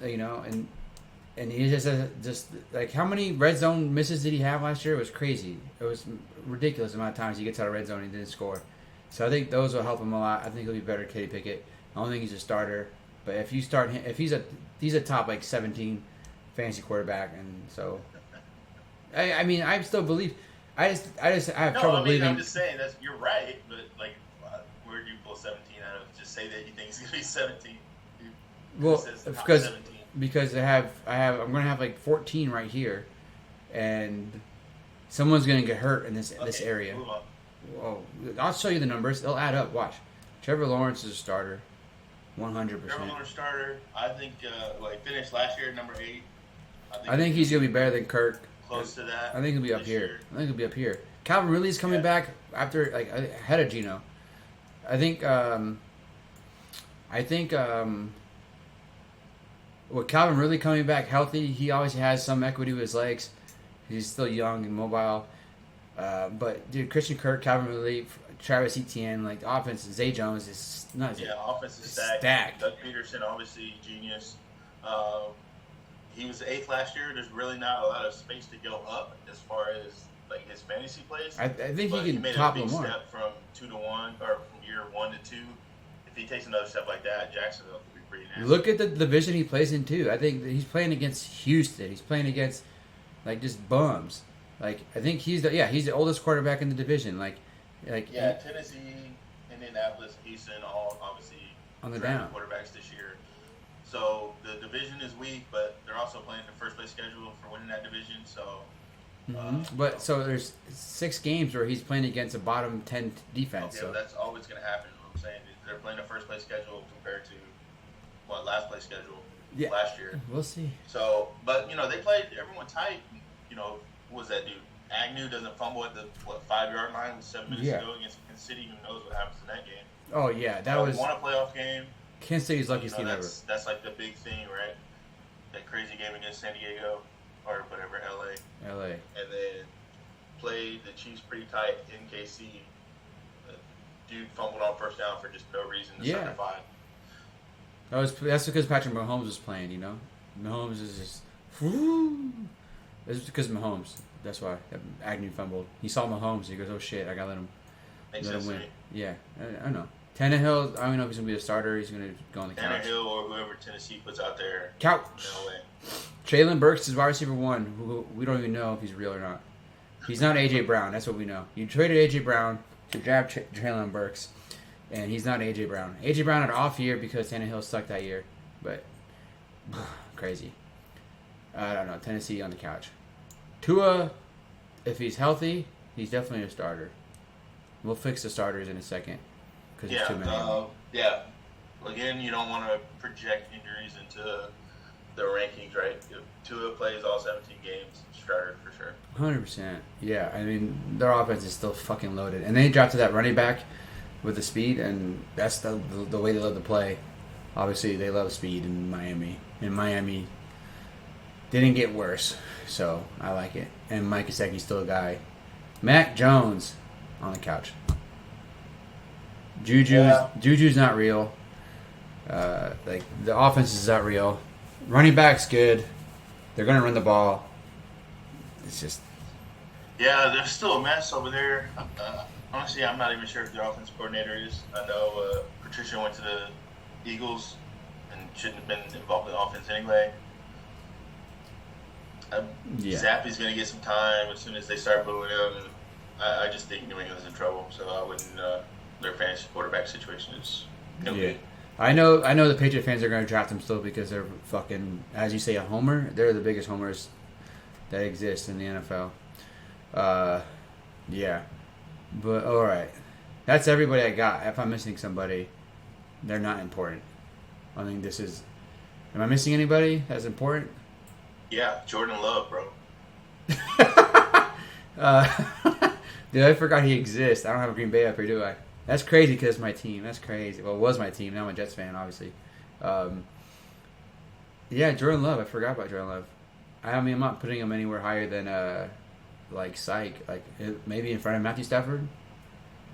and he just like how many red zone misses did he have last year? It was crazy. It was ridiculous amount of times he gets out of red zone and he didn't score. So I think those will help him a lot. I think he'll be better than Kenny Pickett. I don't think he's a starter, but if you start him, if he's a top like 17 fantasy quarterback, and so I mean I still believe. I have trouble believing. I'm just saying you're right, but like where do you pull 17 out of? Just say that you think he's gonna be 17. Well, because I'm gonna have like 14 right here, and someone's gonna get hurt in this area. Move on. Whoa. I'll show you the numbers. They'll add up. Watch. Trevor Lawrence is a starter. 100%. Trevor Lawrence starter. I think he finished last year at number 8. I think he's going to be better than Kirk. Close to that. I think he'll be up here. Calvin Ridley's coming back after ahead of Geno. I think with Calvin Ridley coming back healthy, he always has some equity with his legs. He's still young and mobile. But dude, Christian Kirk, Calvin Ridley, Travis Etienne, like the offense, Zay Jones is nuts. Yeah, offense is stacked. Doug Peterson, obviously genius. He was 8th last year. There's really not a lot of space to go up as far as like his fantasy plays. I think but he can made top a big Lamar. step from 2 to 1 or from year 1 to 2. If he takes another step like that, Jacksonville could be pretty nasty. Look at the division he plays in too. I think he's playing against Houston. He's playing against like just bums. Like I think he's the oldest quarterback in the division. Tennessee, Indianapolis, Houston, all obviously on the down quarterbacks this year. So the division is weak, but they're also playing the first place schedule for winning that division. So, But so there's 6 games where he's playing against a bottom 10 defense. okay, So well, that's always going to happen. What I'm saying is they're playing a first place schedule compared to last place schedule last year. We'll see. So, but they played everyone tight. What was that dude? Agnew doesn't fumble at the 5-yard line with 7 minutes to go against Kansas City. Who knows what happens in that game? Oh yeah, that was. Won a playoff game. Kansas City's luckiest team ever. That's like the big thing, right? That crazy game against San Diego or whatever, LA. LA. And then played the Chiefs pretty tight in KC. Dude fumbled on first down for just no reason to start 5. That's because Patrick Mahomes was playing. Mahomes is just. Whoo! It's because of Mahomes. That's why Agnew fumbled. He saw Mahomes. He goes, "Oh shit! I gotta let him win." Yeah, I don't know. Tannehill, I don't know if he's gonna be a starter. He's gonna go on the couch. Tannehill or whoever Tennessee puts out there. Couch. No way. Traylon Burks is wide receiver 1. Who we don't even know if he's real or not. He's not AJ Brown. That's what we know. You traded AJ Brown to grab Traylon Burks, and he's not AJ Brown. AJ Brown had an off year because Tannehill sucked that year, but crazy. I don't know. Tennessee on the couch. Tua, if he's healthy, he's definitely a starter. We'll fix the starters in a second because there's too many. Again, you don't want to project injuries into the rankings, right? If Tua plays all 17 games, starter for sure. 100%. Yeah, I mean, their offense is still fucking loaded. And they drafted that running back with the speed, and that's the way they love to play. Obviously, they love speed in Miami. In Miami, didn't get worse, so I like it. And Mike Gesicki's still a guy. Mac Jones on the couch. Juju's not real. The offense is not real. Running back's good. They're gonna run the ball. It's just they're still a mess over there. Honestly, I'm not even sure if their offensive coordinator is. I know Patricia went to the Eagles and shouldn't have been involved in offense anyway. Zappy's going to get some time as soon as they start booing him. I just think New England's in trouble, so I wouldn't. Their fantasy quarterback situation is no good. I know the Patriot fans are going to draft him still because they're fucking, as you say, a homer. They're the biggest homers that exist in the NFL. But all right, that's everybody I got. If I'm missing somebody, they're not important. I think this is. Am I missing anybody that's important? Yeah, Jordan Love, bro. Dude, I forgot he exists. I don't have a Green Bay up here, do I? That's crazy because it's my team. That's crazy. Well, it was my team. Now I'm a Jets fan, obviously. Jordan Love. I forgot about Jordan Love. I mean, I'm not putting him anywhere higher than maybe in front of Matthew Stafford.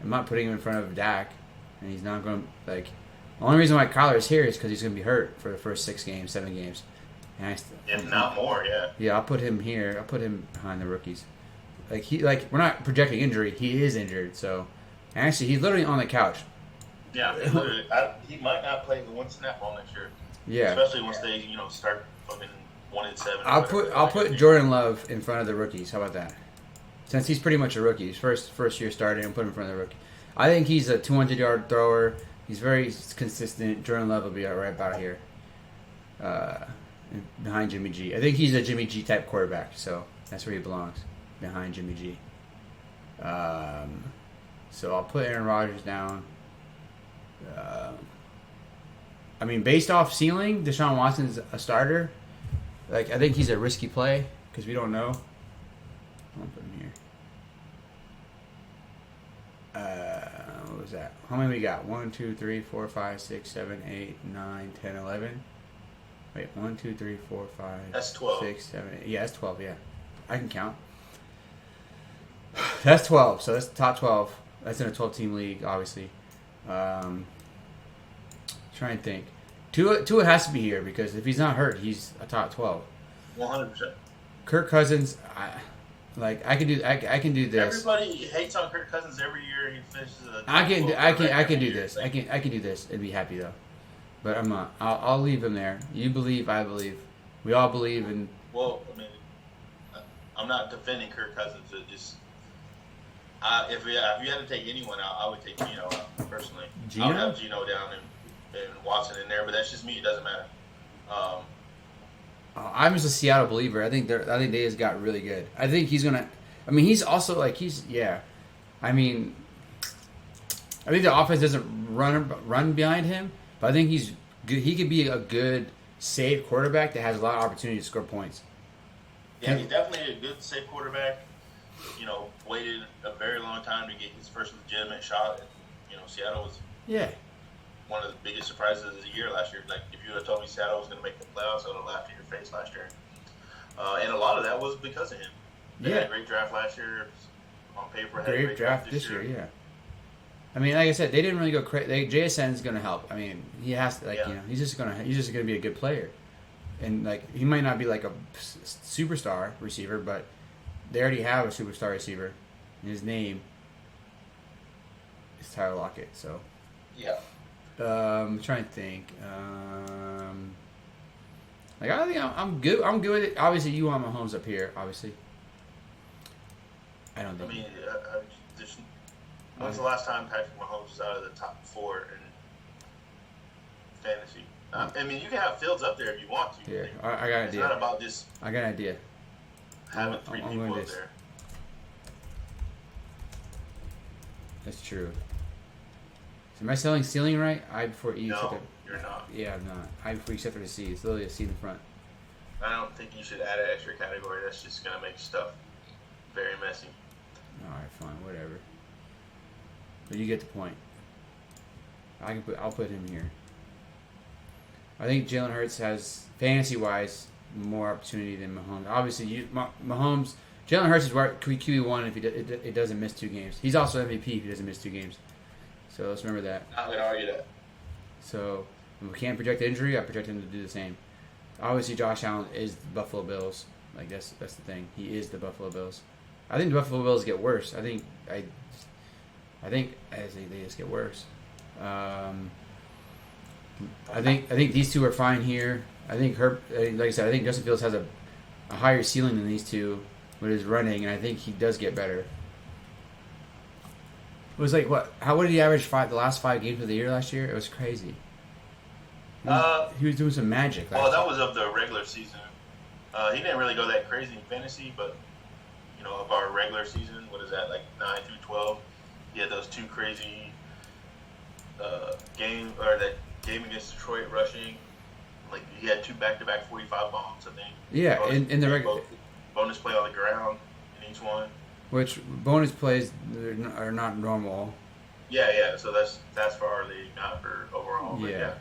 I'm not putting him in front of Dak, and he's not going to The only reason why Kyler is here is because he's going to be hurt for the first 6 games, 7 games. If not more, yeah. Yeah, I'll put him here. I'll put him behind the rookies. We're not projecting injury. He is injured, so actually he's literally on the couch. Yeah, he might not play the one snap all next year. Yeah, especially once they start fucking 1-7. I'll put Jordan Love in front of the rookies. How about that? Since he's pretty much a rookie, he's first year starting, and put him in front of the rookie. I think he's a 200-yard thrower. He's very consistent. Jordan Love will be right about here. Behind Jimmy G. I think he's a Jimmy G type quarterback, so that's where he belongs, behind Jimmy G. So I'll put Aaron Rodgers down. I mean, based off ceiling, Deshaun Watson's a starter. I think he's a risky play because we don't know. I'll put him here. What was that? How many we got? 1, 2, 3, 4, 5, 6, 7, 8, 9, 10, 11. Wait, 1, 2, 3, 4, 5. That's 12. 6, 7, 8. Yeah, that's 12. Yeah, I can count. That's 12. So that's the top 12. That's in a 12-team league, obviously. Trying to think. Tua has to be here because if he's not hurt, he's a top 12. 100%. Kirk Cousins, I can do this. Everybody hates on Kirk Cousins every year. He finishes. I can do this. I can do this and be happy though. But I'm not. I'll leave him there. You believe, I believe. We all believe in. Well, I mean, I'm not defending Kirk Cousins. It just, if you had to take anyone out, I would take Geno out personally. Geno? I would have Geno down and Watson in there, but that's just me. It doesn't matter. Um, I'm just a Seattle believer. I think they just got really good. I think he's gonna. I mean, he's also like he's yeah. I mean, I think the offense doesn't run behind him, but I think he's good. He could be a good safe quarterback that has a lot of opportunity to score points. yeah, he's definitely a good, safe quarterback. Waited a very long time to get his first legitimate shot. And, Seattle was Yeah, one of the biggest surprises of the year last year. Like, if you would have told me Seattle was going to make the playoffs, I would have laughed in your face last year. And a lot of that was because of him. They had a great draft last year. On paper, had a great draft this year. Yeah. I mean, like I said, they didn't really go crazy. JSN's going to help. I mean, he has to, he's just going to be a good player, and like he might not be like a superstar receiver, but they already have a superstar receiver. His name is Tyler Lockett. So, Yeah. I'm trying to think. I think I'm good. I'm good with it. Obviously, you want Mahomes up here. Obviously, I don't think. I mean, when's the last time Patrick Mahomes was out of the top 4 in fantasy? I mean, you can have Fields up there if you want to. Yeah, I got an idea. It's not about just I got an idea. having 3 people up there. That's true. So am I selling ceiling right? I before E. No, you're not. Yeah, I'm not. I before except for the C. It's literally a C in the front. I don't think you should add an extra category. That's just going to make stuff very messy. All right, fine, whatever. But you get the point. I'll put him here. I think Jalen Hurts has fantasy wise more opportunity than Mahomes. Obviously, Mahomes. Jalen Hurts is QB1 if it doesn't miss 2 games. He's also MVP if he doesn't miss 2 games. So let's remember that. I'm going to argue that. So if we can't project injury, I project him to do the same. Obviously, Josh Allen is the Buffalo Bills. Like that's the thing. He is the Buffalo Bills. I think the Buffalo Bills get worse. I think they just get worse. I think these two are fine here. I think like I said, I think Justin Fields has a higher ceiling than these two with his running, and I think he does get better. It was like what? What did he average the last 5 games of the year last year? It was crazy. He was doing some magic. Well, that was of the regular season. He didn't really go that crazy in fantasy, but of our regular season, what is that, like 9 through 12? He had those 2 crazy that game against Detroit rushing. Like he had 2 back-to-back 45 bombs, I think. Yeah, bonus, in the regular bonus play on the ground in each one. Which bonus plays are not normal. Yeah. So that's for our league, not for overall. But yeah.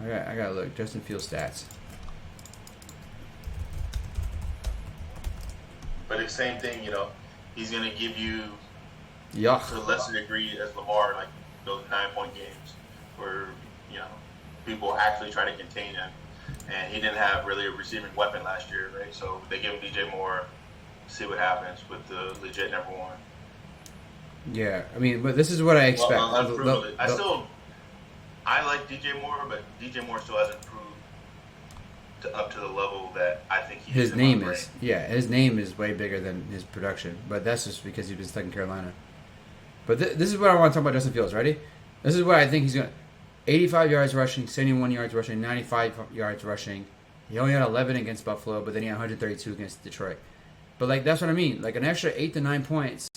I gotta look. Justin Fields stats. But it's the same thing, he's gonna give you Yuck. to a lesser degree as Lamar, like those 9-point games where people actually try to contain him, and he didn't have really a receiving weapon last year, right? So they give him DJ Moore, see what happens with the legit number 1. Yeah, I mean, but this is what I expect. I like DJ Moore, but DJ Moore still hasn't proved up to the level that I think he is. His name is. Yeah, his name is way bigger than his production, but that's just because he's been stuck in Carolina. But this is what I want to talk about Justin Fields. Ready? This is what I think he's going to. 85 yards rushing, 71 yards rushing, 95 yards rushing. He only had 11 against Buffalo, but then he had 132 against Detroit. But that's what I mean. Like an extra 8 to 9 points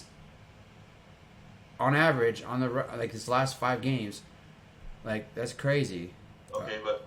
on average on his last 5 games. That's crazy. Okay, but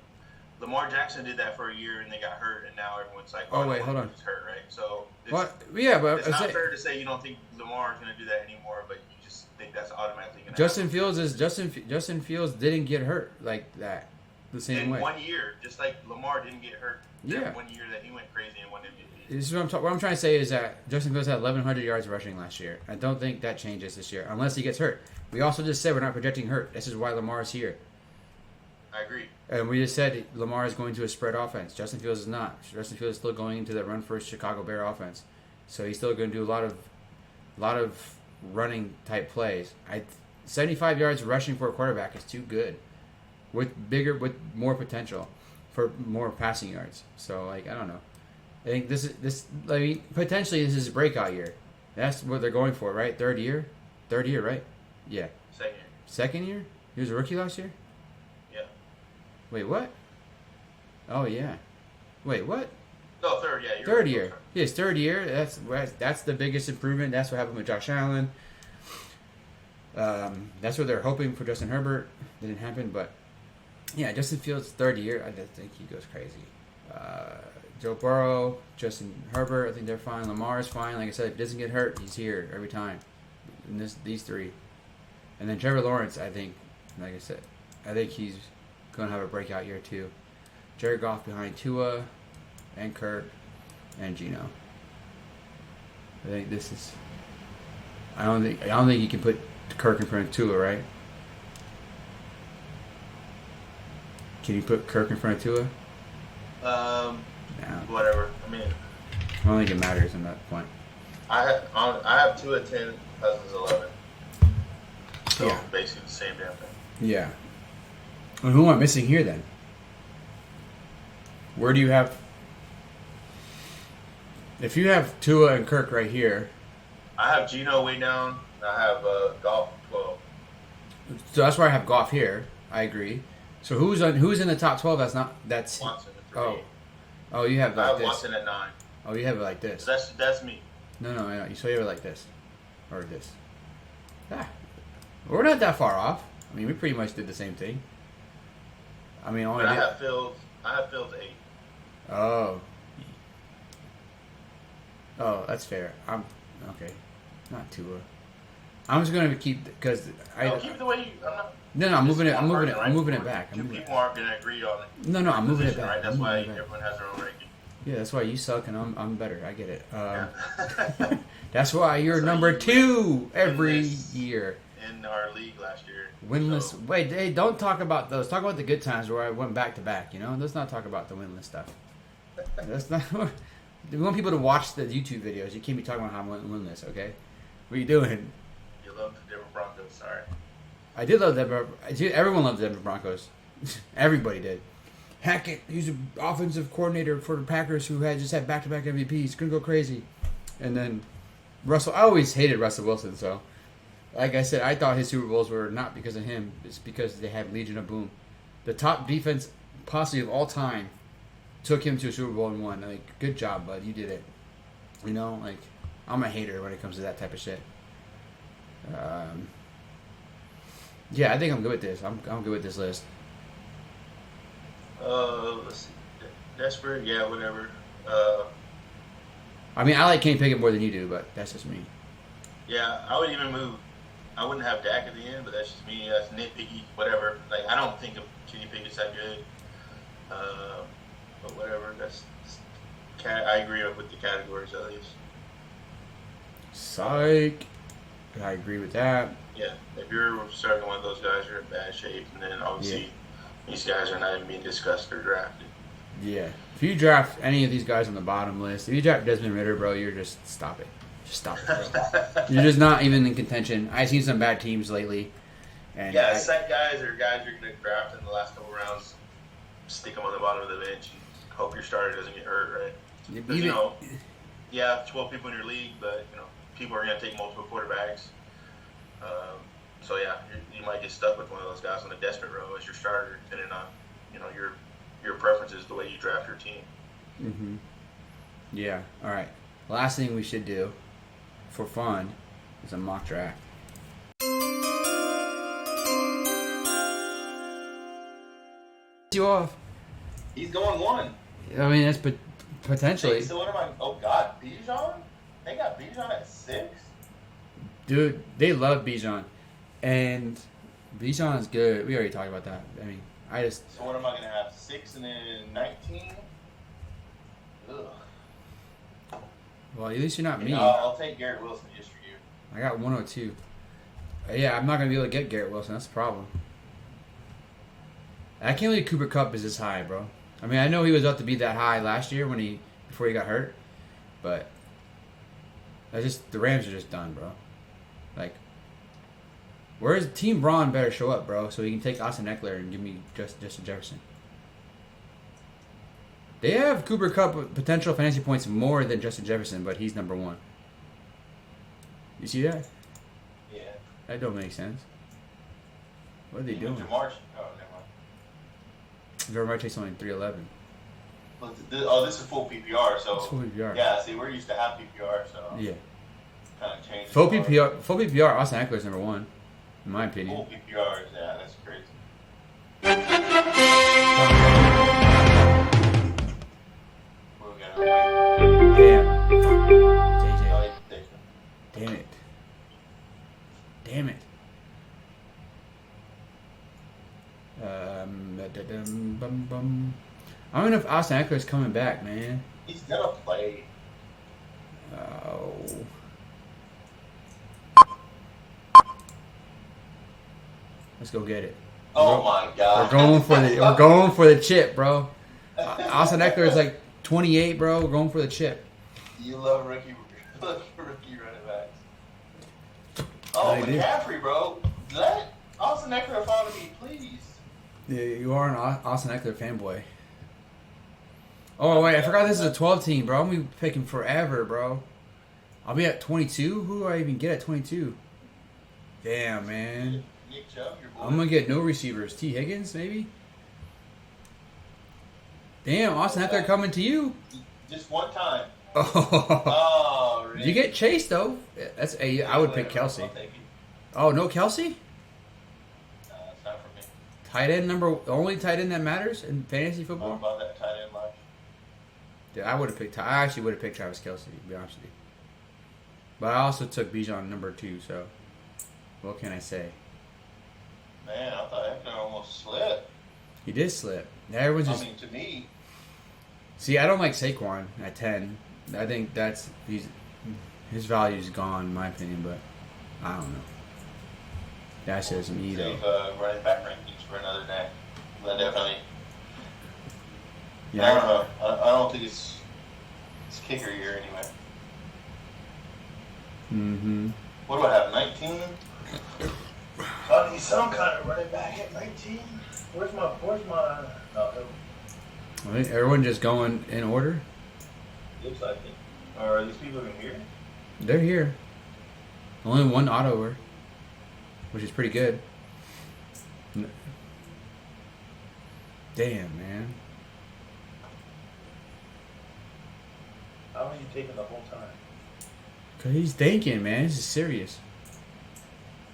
Lamar Jackson did that for a year and they got hurt, and now everyone's like, "Oh wait, hold on." He's hurt, right? So what? Yeah, but it's not fair to say you don't think Lamar is going to do that anymore, but you just think that's automatically going to. Justin Fields didn't get hurt like that the same way. In 1 year, just like Lamar didn't get hurt. Yeah. 1 year that he went crazy and won MVP. This is what I'm trying to say is that Justin Fields had 1,100 yards rushing last year. I don't think that changes this year unless he gets hurt. We also just said we're not projecting hurt. This is why Lamar is here. I agree. And we just said Lamar is going to a spread offense. Justin Fields is not. Justin Fields is still going into that run first Chicago Bear offense. So he's still going to do a lot of running type plays. 75 yards rushing for a quarterback is too good. With more potential for more passing yards. So I don't know. I think potentially this is a breakout year. That's what they're going for, right? Third year, right? Yeah. Second year. Second year? He was a rookie last year? Yeah. Wait, what? Oh yeah. Wait, what? No, third. Yeah, you're Third right. year. His third year. That's the biggest improvement. That's what happened with Josh Allen. That's what they're hoping for Justin Herbert. Didn't happen, but yeah, Justin Fields' third year. I just think he goes crazy. Joe Burrow, Justin Herbert. I think they're fine. Lamar is fine. Like I said, if he doesn't get hurt, he's here every time. And these three, and then Trevor Lawrence. I think, like I said, I think he's gonna have a breakout year too. Jared Goff behind Tua, and Kirk, and Gino. I think this is. I don't think you can put Kirk in front of Tua, right? Can you put Kirk in front of Tua? No. Whatever. I mean, I don't think it matters in that point. I have 2 at 10, Cousins 11. So Yeah. basically the same damn thing. Yeah. And who am I missing here then? Where do you have? If you have Tua and Kirk right here, I have Gino way down. I have Goff 12. so that's where I have Goff here. I agree. So who's in the top 12? That's Watson at 3. Oh, you have I like have this. Watson at 9. Oh, you have it like this. So that's me. No, you so you have it like this, or this. Ah, we're not that far off. I mean, we pretty much did the same thing. I mean, only But I did. have Fields 8. Oh, that's fair. I'm okay. Not Tua. I'm just gonna keep because No, keep it the way you. I'm not. No, I'm moving it. This I'm is moving it. one I'm moving it argument, back. right? I'm 2 moving it. people aren't going to agree on it. No, I'm moving it Position, back. right? That's I'm why moving it back. everyone has their own ranking. Yeah, that's why you suck and I'm better. I get it. Yeah. That's why you're So number you 2 every winless. year. In our league last year. Winless. So, Wait, hey, don't talk about those. Talk about the good times where I went back to back. You know, let's not talk about the winless stuff. That's not. We want people to watch the YouTube videos. You can't be talking about how I'm winless. Okay, what are you doing? you love the Denver Broncos. Sorry. I did love Denver. Everyone loved the Denver Broncos. Everybody did. Hackett, he's an offensive coordinator for the Packers who just had back-to-back MVPs. Gonna go crazy. And then Russell. I always hated Russell Wilson. So, like I said, I thought his Super Bowls were not because of him. It's because they had Legion of Boom, the top defense possibly of all time. Took him to a Super Bowl and won. Like, good job, bud. You did it. You know, like, I'm a hater when it comes to that type of shit. Yeah, I think I'm good with this. I'm good with this list. Let's see. Desperate, yeah, whatever. I mean, I like Kenny Pickett more than you do, but that's just me. Yeah, I would even move. I wouldn't have Dak at the end, but that's just me. That's nitpicky, whatever. Like, I don't think of Kenny Pickett's that good. But whatever. I agree with the categories at least. Psych. I agree with that. Yeah, if you're starting one of those guys, you're in bad shape, and then obviously these guys are not even being discussed or drafted. Yeah. If you draft any of these guys on the bottom list, if you draft Desmond Ridder, bro, you're just stop it. Just stop it, bro. You're just not even in contention. I've seen some bad teams lately. And Yeah, set guys or guys you're going to draft in the last couple rounds, stick them on the bottom of the bench and hope your starter doesn't get hurt, right? Because, even, you know, yeah, 12 people in your league, but, you know, people are going to take multiple quarterbacks. So, yeah, you might get stuck with one of those guys on the desperate row as your starter, depending on, you know, your preferences, the way you draft your team. Mm-hmm. Yeah. All right. Last thing we should do for fun is a mock draft. You off. He's going 1. I mean, that's potentially. So what am I? Oh, God, Bijan? They got Bijan at 6? Dude, they love Bijan. And Bijan is good. We already talked about that. I mean, So what am I going to have? 6 and then 19? Ugh. Well, at least you're not me. I'll take Garrett Wilson just for you. I got 102. Yeah, I'm not going to be able to get Garrett Wilson. That's the problem. I can't believe Cooper Kupp is this high, bro. I mean, I know he was up to be that high last year before he got hurt. But the Rams are just done, bro. Like, where's Team Braun better show up, bro, so he can take Austin Eckler and give me Justin Jefferson. They have Cooper Kupp potential fantasy points more than Justin Jefferson, but he's number 1. You see that? Yeah. That don't make sense. What are they doing? Jamar. Oh, never mind. Jamar Chase only 311. This is full PPR, so It's full PPR. yeah. See, we're used to have PPR, so Yeah. kind of changed. Full PPR. Full PPR. Austin Eckler is number one, in my opinion. Full PPR, yeah, that's crazy. What we got? Damn. Oh, JJ. they- Damn it. Damn it. I don't know if Austin Eckler is coming back, man. He's gonna play. Oh. Let's go get it. Oh my God! We're going for the chip, bro. Austin Eckler is like 28, bro. We're going for the chip. You love rookie running backs. Oh, I do. McCaffrey, bro. Let Austin Eckler follow me, please. Yeah, you are an Austin Eckler fanboy. Oh wait, I forgot this is a 12 team, bro. I'm gonna be picking forever, bro. I'll be at 22. Who do I even get at 22? Damn, man. Nick Chubb, your boy. I'm gonna get no receivers. T. Higgins, maybe. Damn, Austin Eckler coming to you. Just one time. Oh, Oh, really? you get Chase though. That's a. I would pick Kelsey. I'll take it. Oh no, Kelsey. It's not for me. Tight end number. Only tight end that matters in fantasy I'm football. about that tight end life. Yeah, I would have picked. I actually would have picked Travis Kelsey. To be honest with you. But I also took Bijan number 2. So, what can I say? Man, I thought Eckler almost slipped. He did slip. Everyone's just. I mean, to me, See, I don't like Saquon at 10. I think his value's gone, in my opinion. But I don't know. That says me though. save running back rankings for another day. But definitely, I Yeah. don't know. I don't think it's kicker year anyway. Mm-hmm. What do I have? 19. I need some kind of running back at 19. Where's my? Oh, I think everyone just going in order. looks like it. Are these people in here? They're here. Only one auto, which is pretty good. Damn, man. How are you taking the whole time? Cause he's thinking, man. This is serious.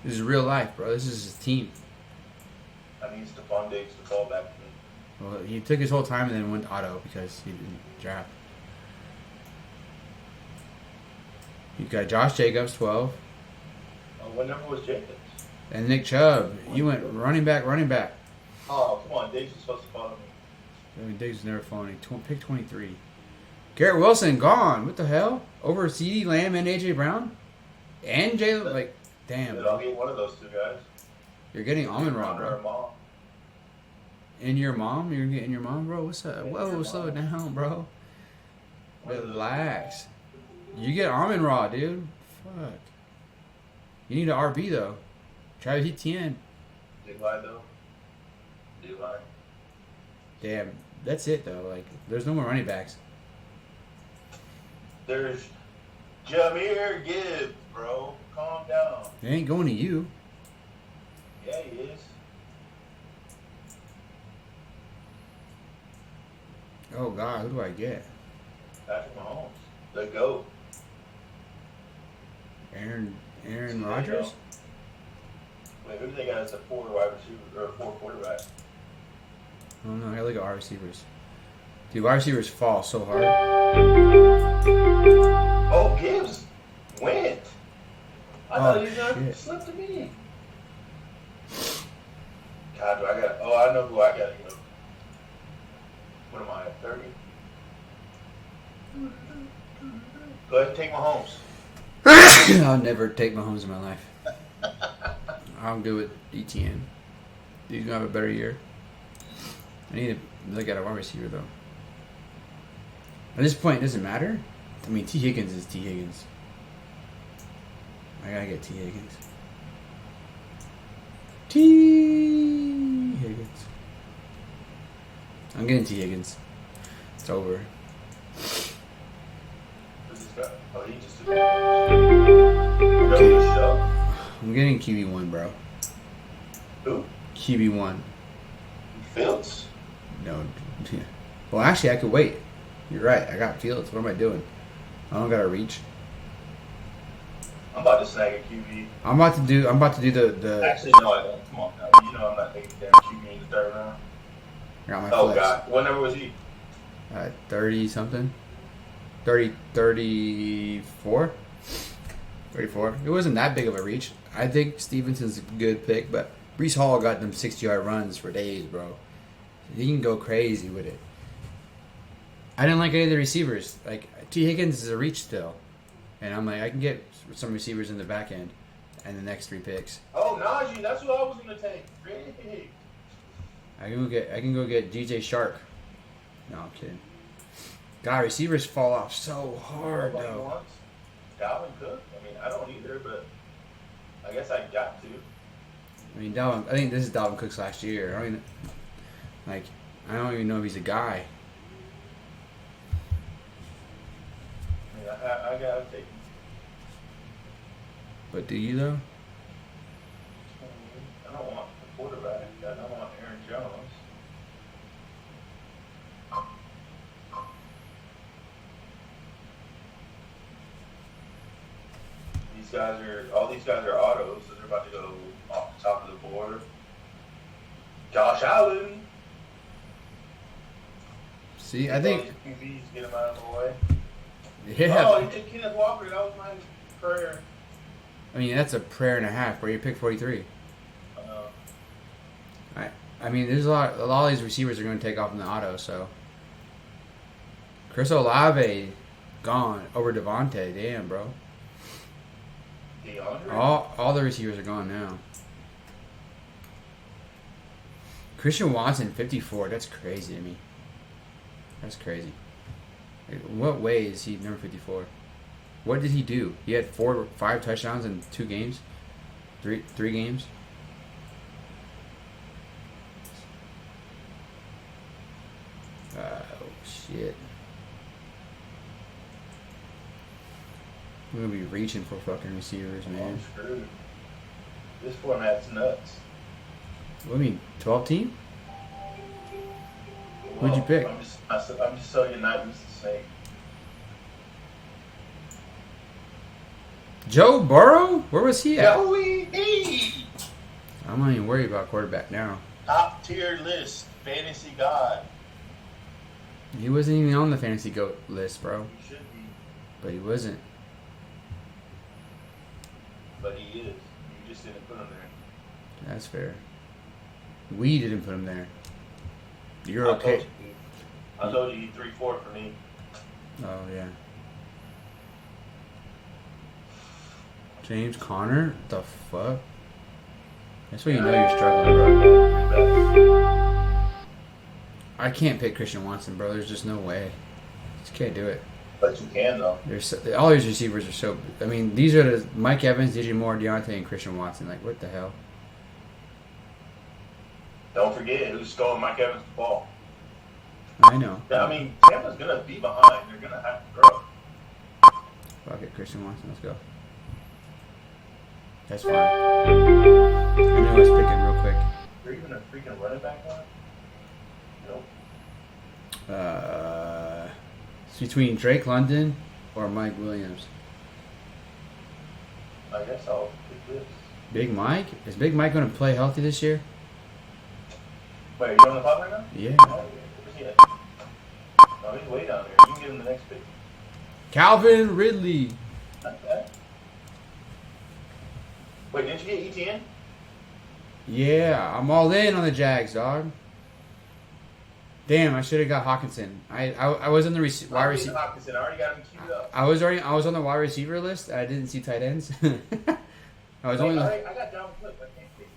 This is real life, bro. This is his team. I need Stephon Diggs to fall back to me. Well, he took his whole time and then went auto because he didn't draft. You got Josh Jacobs, 12, What number was Jacobs? and Nick Chubb. You went running back. Oh, come on. Diggs is supposed to follow me. I mean, Diggs was never falling. Pick 23. Garrett Wilson gone. What the hell? Over CeeDee Lamb and AJ Brown, and Jalen. Like, damn. But I'll get one of those two guys. You're getting almond raw, Or bro. Mom. In your mom? You're getting your mom, bro? What's up? Whoa, slow it down, bro. Relax. You get almond raw, dude. Fuck. You need an RB, though. Travis Etienne. Do I, though? Do I? Damn. That's it, though. Like, there's no more running backs. There's Jahmyr Gibbs, bro. Calm down. They ain't going to you. Yeah, he is. Oh, God. Who do I get? Patrick Mahomes. The GOAT. Aaron There you Rodgers? go. Wait, who do they got as a 4 wide receiver or 4 quarterback? I don't know. I gotta look at wide receivers. Dude, wide receivers fall so hard. Oh, Gibbs went. I thought he was gonna shit. slip to me. God, do I got? Oh, I know who I got. You know. What am I at? 30. Go ahead and take Mahomes. I'll never take Mahomes in my life. I'll go with Etienne. He's gonna have a better year. I need to look at a wide receiver though. At this point, it doesn't matter. I mean, T. Higgins is T. Higgins. I gotta get T. Higgins. T. Higgins. I'm getting T. Higgins. It's over. Who's this guy? Oh, he just took it. Okay. Show. I'm getting QB1, bro. Who? QB1. Fields? No. Well, actually, I could wait. You're right. I got Fields. What am I doing? I don't got to reach. I'm about to snag a QB. I'm about to do the. Actually, no, I don't. Come on now. You know I'm not taking damn QB in the third round. Got my Oh flex. God, what number was he? 30 something. 34. 34. It wasn't that big of a reach. I think Stevenson's a good pick, but Brees Hall got them 60-yard runs for days, bro. He can go crazy with it. I didn't like any of the receivers. Like, T. Higgins is a reach still. And I'm like, I can get some receivers in the back end and the next 3 picks. Oh, Najee, that's what I was gonna take. Really? I can go get DJ Shark. No, I'm kidding. God, receivers fall off so hard Nobody though. wants Dalvin Cook. I mean, I don't either, but I guess I got to. I mean, I think this is Dalvin Cook's last year. I don't even know if he's a guy. I mean, I gotta take him. But do you though? I don't want the quarterback. I don't want Aaron Jones. All these guys are autos, so they're about to go off the top of the board. Josh Allen. See, I think. QBs, get him out of the way. Yeah. Oh, he did Kenneth Walker. That was my prayer. I mean, that's a prayer and a half. Where you pick 43. I mean, there's a lot of these receivers are going to take off in the auto. So Chris Olave gone over Devontae. Damn, bro. DeAndre? All the receivers are gone now. Christian Watson, 54. That's crazy to me. That's crazy. Like, what way is he number 54? What did he do? He had 5 touchdowns in 2 games? 3 games? Oh, shit. I'm going to be reaching for fucking receivers, man. I'm screwed. This format's nuts. What do you mean, 12 team? Who'd you pick? I'm just so United is the same. Joe Burrow? Where was he at? Joey I'm not even worried about quarterback now. Top tier list, fantasy god. He wasn't even on the fantasy GOAT list, bro. He should be, But he wasn't. but he is. You just didn't put him there. That's fair. We didn't put him there. You're I okay. told you he 3-4 for me. Oh, yeah. James Conner? The fuck? That's when you know you're struggling, bro. I can't pick Christian Watson, bro. There's just no way. Just can't do it. But you can though. All these receivers are so. I mean, these are the Mike Evans, DJ Moore, Deontay, and Christian Watson. Like, what the hell? Don't forget who's stolen Mike Evans' ball. I know. I mean, Tampa's gonna be behind. They're gonna have to throw. Fuck it, Christian Watson. Let's go. That's fine. I knew I was picking real quick. They're even a freaking running back on it? Nope. It's between Drake London or Mike Williams. I guess I'll pick this. Big Mike? Is Big Mike going to play healthy this year? Wait, are you on the clock right now? Yeah. Oh, where's he at? Oh, he's way down there. You can get him the next pick. Calvin Ridley. Okay. Wait, didn't you get ETN? Yeah, I'm all in on the Jags, dog. Damn, I should have got Hawkinson. I was on the wide receiver. Hawkinson, I already got him queued up. I was on the wide receiver list. I didn't see tight ends. I was only. I got down flip. I can't pick.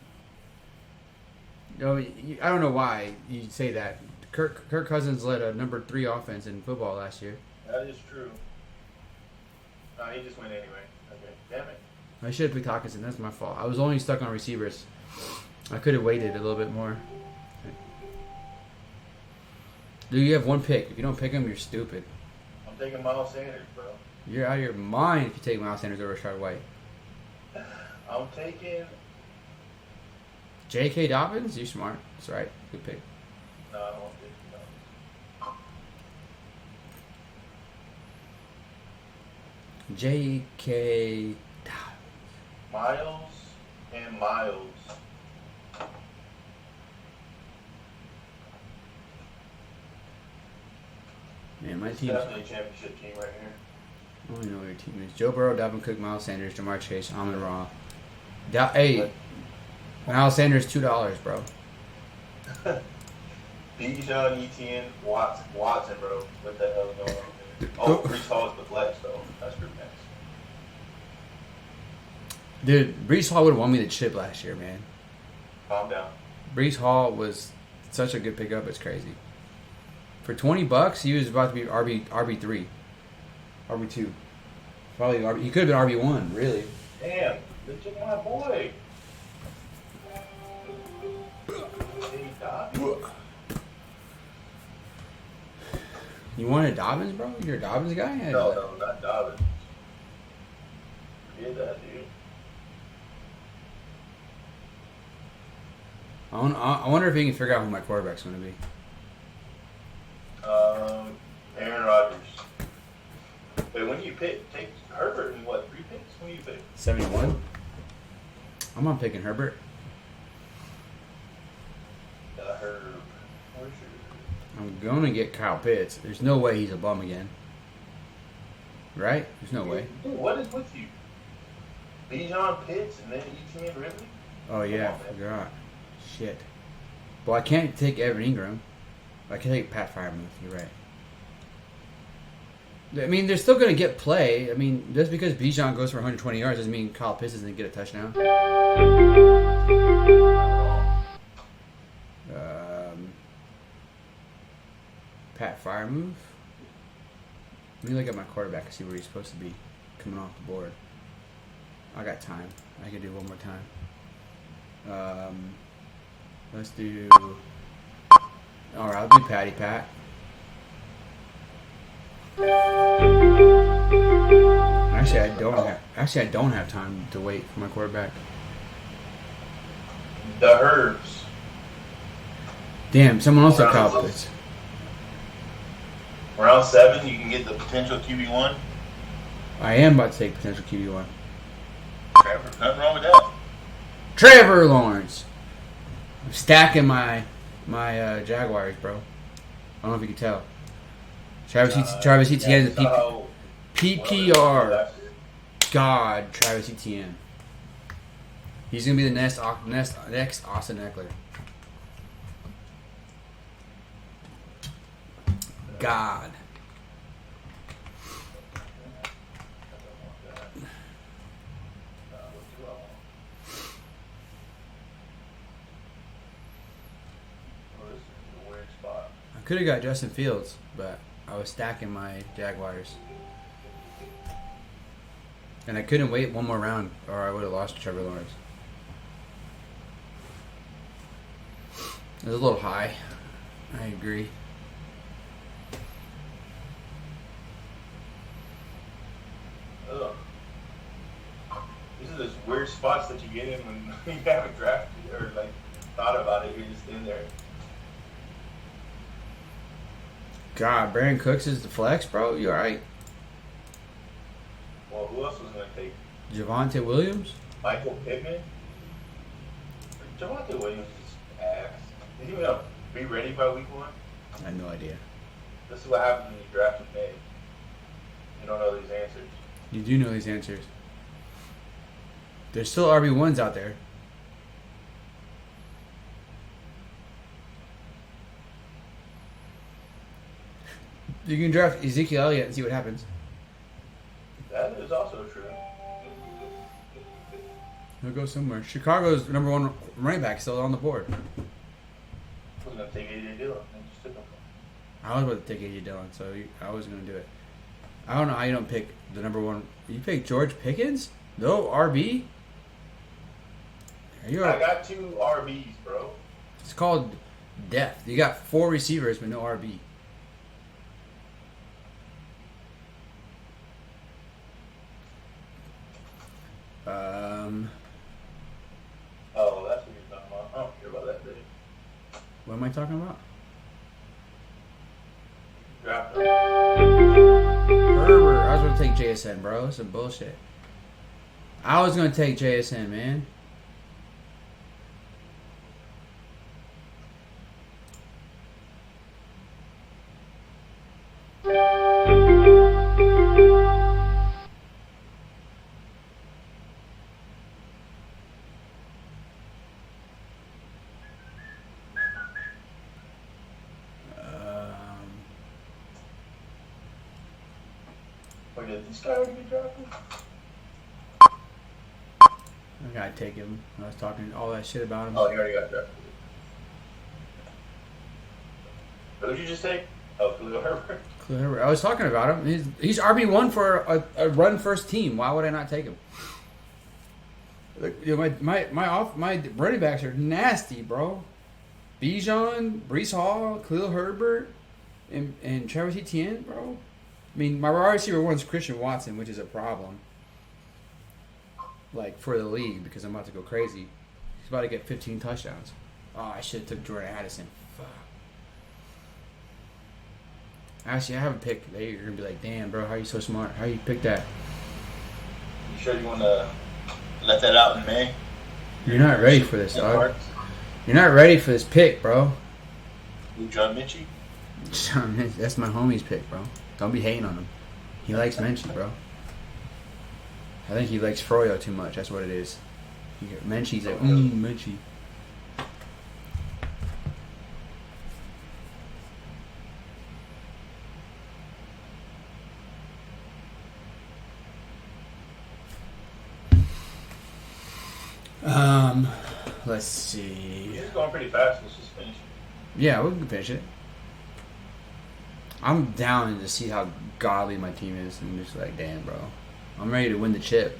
No, I don't know why you say that. Kirk Cousins led a number 3 offense in football last year. That is true. No, he just went anyway. Okay, damn it. I should have picked Hawkinson. That's my fault. I was only stuck on receivers. I could have waited a little bit more. Dude, you have 1 pick. If you don't pick him, you're stupid. I'm taking Miles Sanders, bro. You're out of your mind if you take Miles Sanders over Rashard White. I'm taking. J.K. Dobbins? You're smart. That's right. Good pick. No, I don't want to. J.K. Miles and Miles. Man, my It's team. definitely a championship team right here. I don't even know what your team is. Joe Burrow, Dalvin Cook, Miles Sanders, Jamar Chase, Amon Ra. Hey, Miles Sanders, $2, bro. Bijan, Etienne, Watson, bro. What the hell is going on there? Oh, Brees Hall is the flex, though. That's pretty nice. Dude, Brees Hall would have won me the chip last year, man. Calm down. Brees Hall was such a good pickup. It's crazy. For $20, he was about to be RB3, RB2, probably RB. He could have been RB1, really. Damn, look at my boy. Hey, Dobbins. You wanted Dobbins, bro? You're a Dobbins guy? No, not Dobbins. Forget that, dude. I wonder if he can figure out who my quarterback's going to be. Aaron Rodgers. Wait, when do you pick? Take Herbert in what, 3 picks? When do you pick? 71. I'm not picking Herbert. Herb. Where's your... I'm going to get Kyle Pitts. There's no way he's a bum again. Right? There's no way. Dude, what is with you? Bijan, Pitts, and then Etienne, really? Oh, yeah, I forgot. Shit. Well, I can't take Evan Ingram. I can take Pat Freiermuth. You're right. I mean, they're still going to get play. I mean, just because Bijan goes for 120 yards doesn't mean Kyle Pitts doesn't get a touchdown. Pat Freiermuth. Let me look at my quarterback and see where he's supposed to be coming off the board. I got time. I can do one more time. Let's do... Alright, I'll do Patty Pat. Actually, I don't have time to wait for my quarterback. The Herbs. Damn, someone else took Kyle Pitts. Round 7, you can get the potential QB1. I am about to take potential QB1. Trevor, nothing wrong with that. Trevor Lawrence. I'm stacking my Jaguars, bro. I don't know if you can tell. Travis Etienne is a PPR. God, Travis Etienne. He's gonna be the next Austin Eckler. God. I could have got Justin Fields, but I was stacking my Jaguars. And I couldn't wait one more round or I would have lost to Trevor Lawrence. It was a little high. I agree. Ugh. These are those weird spots that you get in when you haven't drafted or like thought about it. You're just in there. God, Brandon Cooks is the flex, bro. You alright? Well, who else was going to take? Javonte Williams? Michael Pittman? Javonte Williams is ass. Did he even be ready by week 1? I have no idea. This is what happens when you draft in May. You don't know these answers. You do know these answers. There's still RB1s out there. You can draft Ezekiel Elliott and see what happens. That is also true. He'll go somewhere. Chicago's #1 running back still on the board. I was going to take A.J. Dillon and just took him. I was about to take A.J. Dillon, so I was going to do it. I don't know how you don't pick the #1. You pick George Pickens? No RB? I got 2 RBs, bro. It's called depth. You got 4 receivers but no RB. Oh, that's what you're talking about. I don't care about that day. What am I talking about? Draft Herbert. I was going to take JSN, bro. It's some bullshit. I was gonna take JSN, man. Or did this guy already get drafted? I gotta take him. I was talking all that shit about him. Oh, he already got drafted. Who did you just take? Oh, Khalil Herbert. Khalil Herbert. I was talking about him. He's RB1 for a run first team. Why would I not take him? Look, you know, my running backs are nasty, bro. Bijan, Brees Hall, Khalil Herbert, and Travis Etienne, bro. I mean, my wide receiver one's Christian Watson, which is a problem. Like, for the league, because I'm about to go crazy. He's about to get 15 touchdowns. Oh, I should have took Jordan Addison. Fuck. Actually, I have a pick. You're going to be like, damn, bro, how are you so smart? How you pick that? You sure you want to let that out in May? You're not ready for this, dog. You're not ready for this pick, bro. Who, John Minchie? That's my homie's pick, bro. Don't be hating on him. He likes Menchie, bro. I think he likes Froyo too much. That's what it is. Menchie's like, Menchie. Let's see. This is going pretty fast. Let's just finish it. Yeah, we can finish it. I'm down to see how godly my team is. I'm just like, damn, bro. I'm ready to win the chip.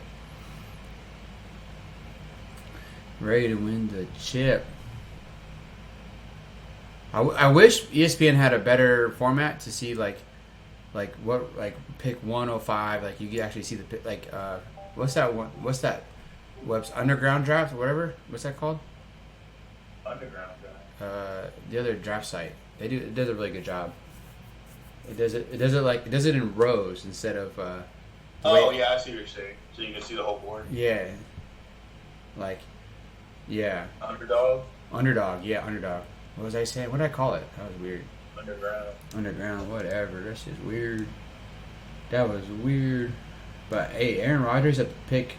Ready to win the chip. I wish ESPN had a better format to see like pick 105. Like you could actually see the pick. Like what's that one? What's that? Web's Underground Draft, whatever. What's that called? Underground Draft. The other draft site. It does a really good job. It does it in rows instead of. Oh yeah, I see what you're saying. So you can see the whole board. Yeah. Like, yeah. Underdog. Yeah, underdog. What was I saying? What did I call it? That was weird. Underground. Whatever. That's just weird. That was weird. But hey, Aaron Rodgers at the pick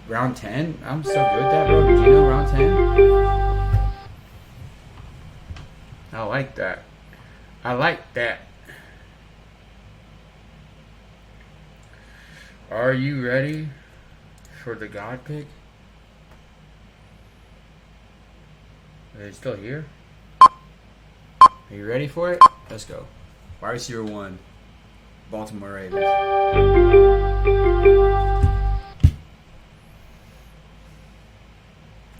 round 10. I'm so good with that, bro. Did you know round 10? I like that. Are you ready for the God pick? Are they still here? Are you ready for it? Let's go. Wide receiver 1, Baltimore Ravens.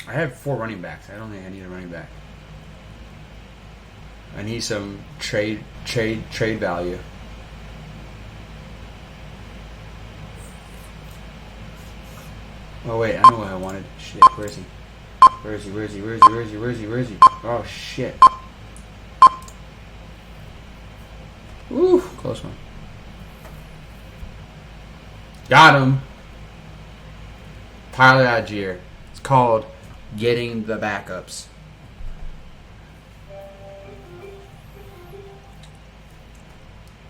I have 4 running backs. I don't think I need a running back. I need some trade value. Oh wait, I know what I wanted. Shit, where is he? Where is he? Oh shit. Woo, close one. Got him. Tyler Algier. It's called getting the backups.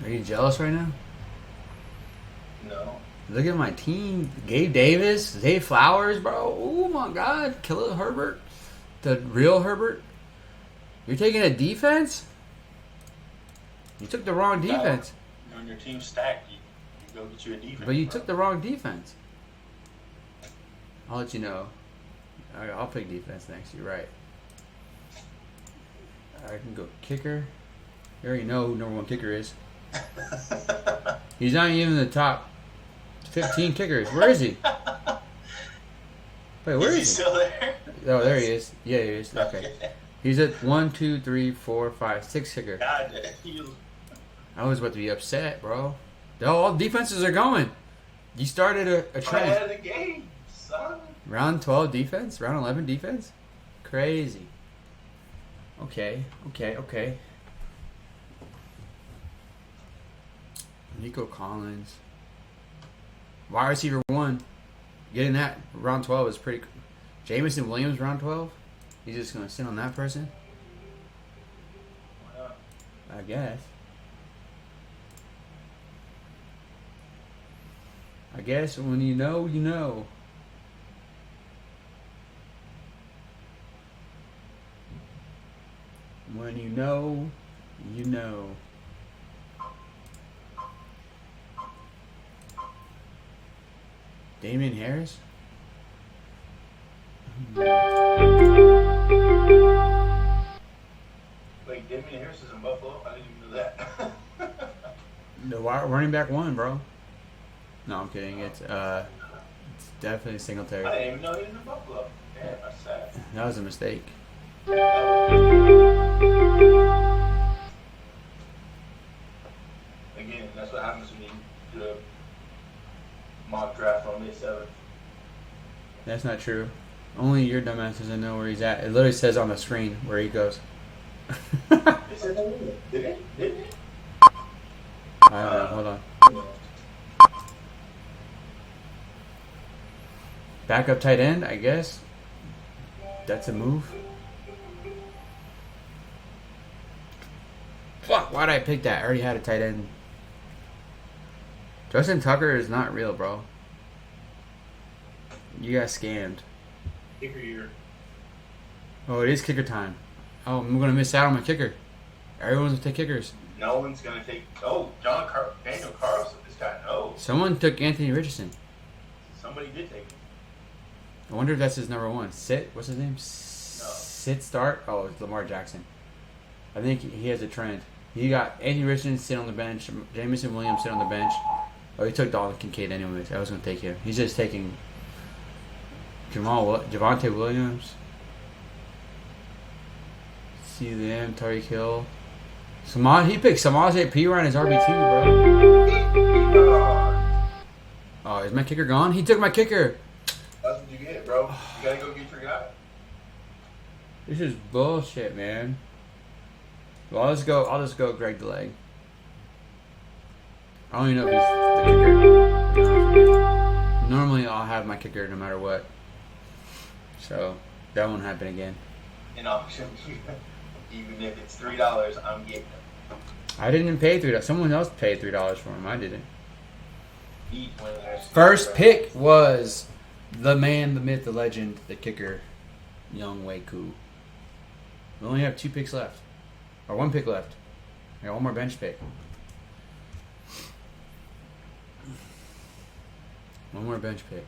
Are you jealous right now? No. Look at my team. Gabe Davis, Zay Flowers, bro. Oh my God. Khalil Herbert. The real Herbert. You're taking a defense? You took the wrong defense. No. When your team's stacked, you go get you a defense. But you took the wrong defense. I'll let you know. I'll pick defense next. You're right. I can go kicker. You already know who number 1 kicker is. He's not even in the top 15 kickers. Where is he? Wait, where is he? Still there? Oh, there he is. Yeah, he is. Okay. He's at 1, 2, 3, 4, 5, 6 kicker. God, I was about to be upset, bro. All defenses are going. You started a trend. ahead of the game, son. Round 12 defense? Round 11 defense? Crazy. Okay. Nico Collins. Wide receiver 1. Getting that round 12 is pretty. Jameson Williams round 12. He's just gonna sit on that person. Why not? I guess. I guess when you know, you know. When you know, you know. Damian Harris? Wait, Damian Harris is in Buffalo? I didn't even know that. The running back 1, bro. No, I'm kidding. It's definitely Singletary. I didn't even know he was in Buffalo. Damn, that's sad. That was a mistake. Again, that's what happens when you do a mock draft on May 7th. That's not true. Only your dumbass doesn't know where he's at. It literally says on the screen where he goes. It said that, did it? Didn't it? I don't know. Hold on. Backup tight end, I guess. That's a move. Fuck, why did I pick that? I already had a tight end. Justin Tucker is not real, bro. You got scammed. Kicker year. Oh, it is kicker time. Oh, I'm going to miss out on my kicker. Everyone's going to take kickers. No one's going to take. Oh, Daniel Carlson. This guy knows. Someone took Anthony Richardson. Somebody did take him. I wonder if that's his number 1. Sit? What's his name? Sit start? Oh, it's Lamar Jackson. I think he has a trend. He got Anthony Richardson sit on the bench. Jameson Williams sit on the bench. Oh, he took Dalton Kincaid anyways. I was going to take him. He's just taking Javonte Williams. CeeDee Tyreek Hill. He picked Samaje Perine as RB2, bro. Oh, is my kicker gone? He took my kicker. That's what you get, bro. You gotta go get your guy. This is bullshit, man. Well, I'll just go Greg DeLay. I don't even know if he's the kicker. Normally, I'll have my kicker no matter what. So, that won't happen again. In auction, even if it's $3, I'm getting them. I didn't pay $3. Someone else paid $3 for him. I didn't. Winners. First pick was the man, the myth, the legend, the kicker, Young Wei Koo. We only have 2 picks left. Or 1 pick left. I got 1 more bench pick. 1 more bench pick.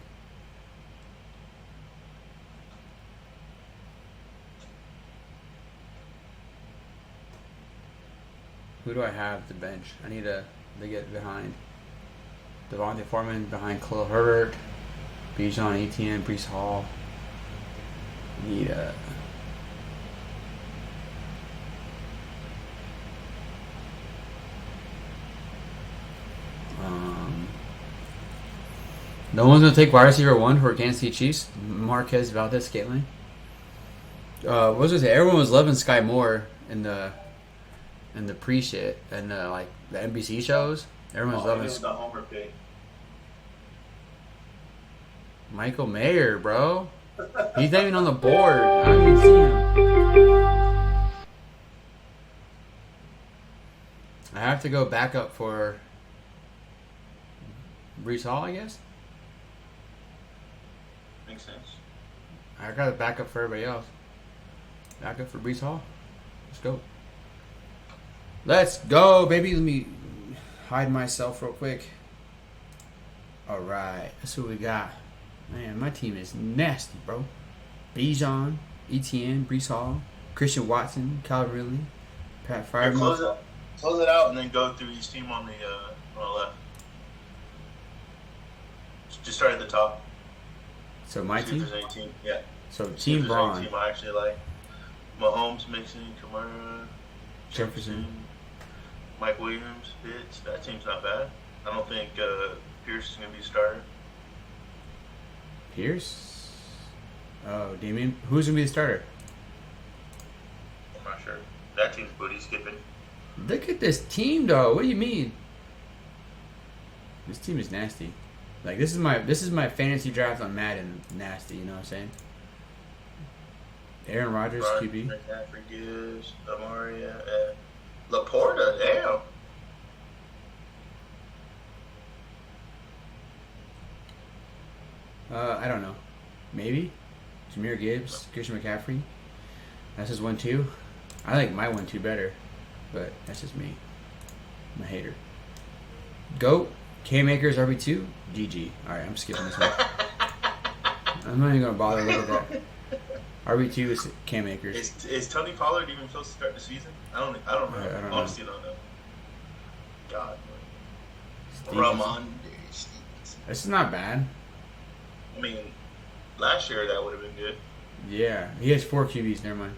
Who do I have to bench? I need to get behind. Devontae Foreman behind Khalil Herbert. Bijan, Etienne, Breece Hall. Need a... No one's going to take wide receiver 1 for Kansas City Chiefs. Marquez Valdez-Scantling. What was it? Everyone was loving Sky Moore in the pre-shit and like the NBC shows. Everyone's loving the homer pick. Michael Mayer, bro. He's not even on the board. I don't even see him. I have to go back up for Breece Hall, I guess. Makes sense. I got to back up for everybody else. Back up for Breece Hall. Let's go. Let's go, baby. Let me hide myself real quick. All right. That's what we got. Man, my team is nasty, bro. Bijan, Etienne, Breece Hall, Christian Watson, Calvin Ridley, Pat Fireman. Close it out and then go through each team on the left. Just start at the top. So my See team? if there's any team. Yeah. So Team Braun. Team I actually like. Mahomes, Mixon, Kamara, Jefferson, Mike Williams, Pitts. That team's not bad. I don't think Pierce is going to be a starter. Pierce? Oh, do you mean who's going to be the starter? I'm not sure. That team's booty skipping. Look at this team, though. What do you mean? This team is nasty. Like this is my fantasy draft on Madden. Nasty, you know what I'm saying? Aaron Rodgers, QB. McCaffrey, Gibbs, Amaria, and Laporta. Damn. I don't know. Maybe Jahmyr Gibbs, Christian McCaffrey. That's his 1-2. I like my 1-2 better, but that's just me. I'm a hater. Goat, Cam Akers, RB2, GG. All right, I'm skipping this one. I'm not even gonna bother looking at that. RB2 is Cam Akers. Is Tony Pollard even supposed to start the season? I don't know. I don't know. Honestly, don't know. God. Stevenson. Ramon Stevenson. It's not bad. I mean, last year that would have been good. Yeah, he has 4 QBs. Never mind.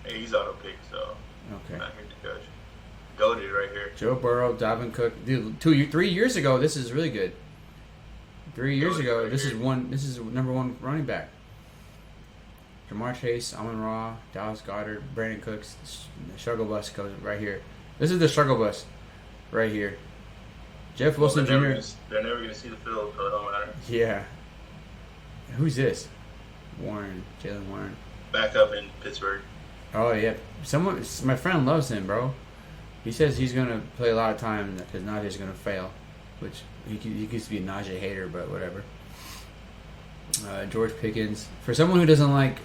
Hey, he's auto pick, so Okay. I'm not here to judge. Goated right here. Joe Burrow, Dalvin Cook. Dude, 3 years ago, this is really good. 3 years ago, this is number 1 running back. Jamar Chase, Amon-Ra, Dallas Goedert, Brandon Cooks. The struggle bus goes right here. This is the struggle bus right here. Jeff Wilson Jr. They're never going to see the field, so it don't matter. Yeah. Who's this? Jalen Warren. Back up in Pittsburgh. Oh yeah, my friend loves him, bro. He says he's gonna play a lot of time because Najee's gonna fail, which he used to be a Najee hater, but whatever. George Pickens, for someone who doesn't like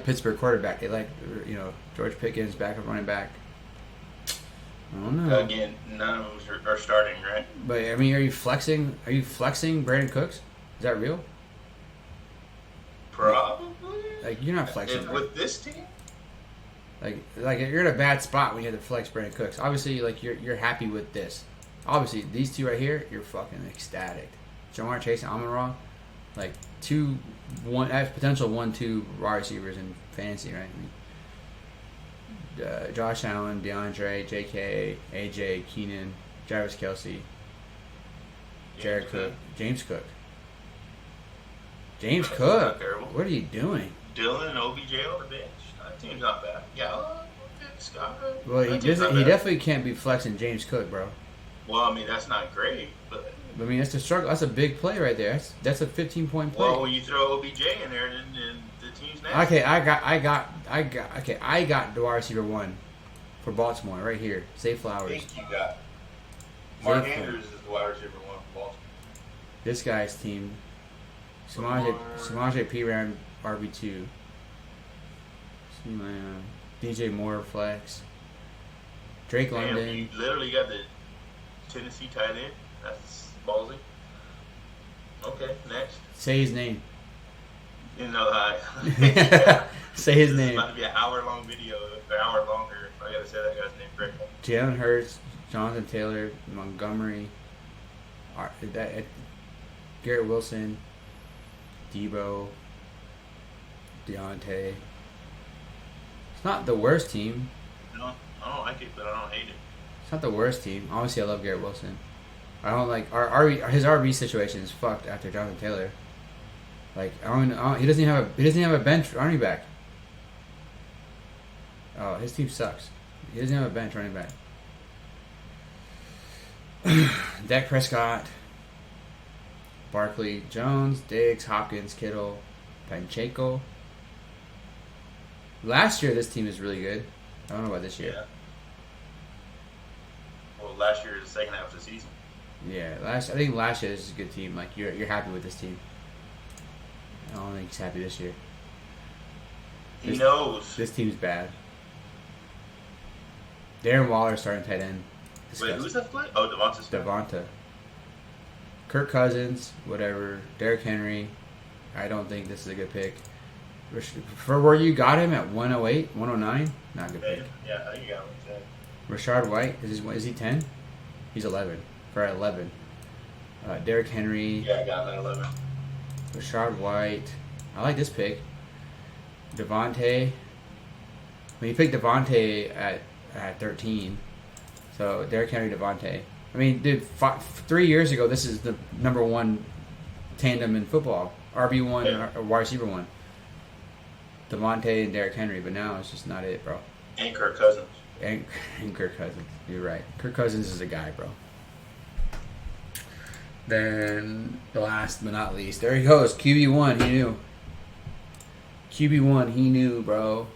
Pittsburgh quarterback, they like George Pickens, backup running back. I don't know. Again, none of them are starting, right? But I mean, are you flexing? Are you flexing Brandon Cooks? Is that real? Probably. Like you're not flexing with this team. Like you're in a bad spot when you have to flex Brandon Cooks. Obviously, like you're happy with this. Obviously, these two right here, you're fucking ecstatic. Jamar Chase and Amon-Ra, like potential 1-2 wide receivers in fantasy, right? I mean, Josh Allen, DeAndre, J.K., A.J., Keenan, Travis Kelce, Jared Cook, James Cook. James Cook, what are you doing? Dylan and OBJ on the bench. That team's not bad. Yeah, Scott. Well, he definitely can't be flexing James Cook, bro. Well, I mean that's not great, but I mean that's a struggle. That's a big play right there. That's a 15-point play. Well, when you throw OBJ in there, then the team's nasty. Okay, I got the wide receiver 1 for Baltimore right here. Zay Flowers. I think you got Mark Andrews is the wide receiver 1 for Baltimore. This guy's team. Samaje Perine RB2. DJ Moore flex. Drake London. You literally got the Tennessee tight end. That's ballsy. Okay, next. Say his name. You know, Say his this name. It's about to be an hour-long video, an hour longer. I gotta say that guy's name correctly. Jalen Hurts, Jonathan Taylor, Montgomery, Garrett Wilson, Debo, Deontay. It's not the worst team. No, I don't like it, but I don't hate it. It's not the worst team. Obviously, I love Garrett Wilson. I don't like his RB situation is fucked after Jonathan Taylor. Like he doesn't even have a bench running back. Oh, his team sucks. He doesn't have a bench running back. Dak Prescott, Barkley, Jones, Diggs, Hopkins, Kittle, Pacheco. Last year, this team is really good. I don't know about this year. Yeah. Well, last year is the second half of the season. Yeah, I think last year this is a good team. Like you're happy with this team. I don't think he's happy this year. He knows. This team's bad. Darren Waller starting tight end. Wait, who's that play? Oh, Devonta. Kirk Cousins, whatever. Derrick Henry. I don't think this is a good pick. For where you got him at 108, 109, not a good pick. Yeah, I think you got him at 10. Rashard White, is he 10? He's 11. For 11. Derrick Henry. Yeah, I got him at 11. Rashard White. I like this pick. Devontae. When you pick Devontae at 13, so Derrick Henry, Devontae. I mean, dude, 3 years ago, this is the number 1 tandem in football. RB1 or wide receiver 1. Devontae and Derrick Henry, but now it's just not it, bro. And Kirk Cousins. And Kirk Cousins. You're right. Kirk Cousins is a guy, bro. Then the last but not least, there he goes. QB1, he knew. QB1, he knew, bro.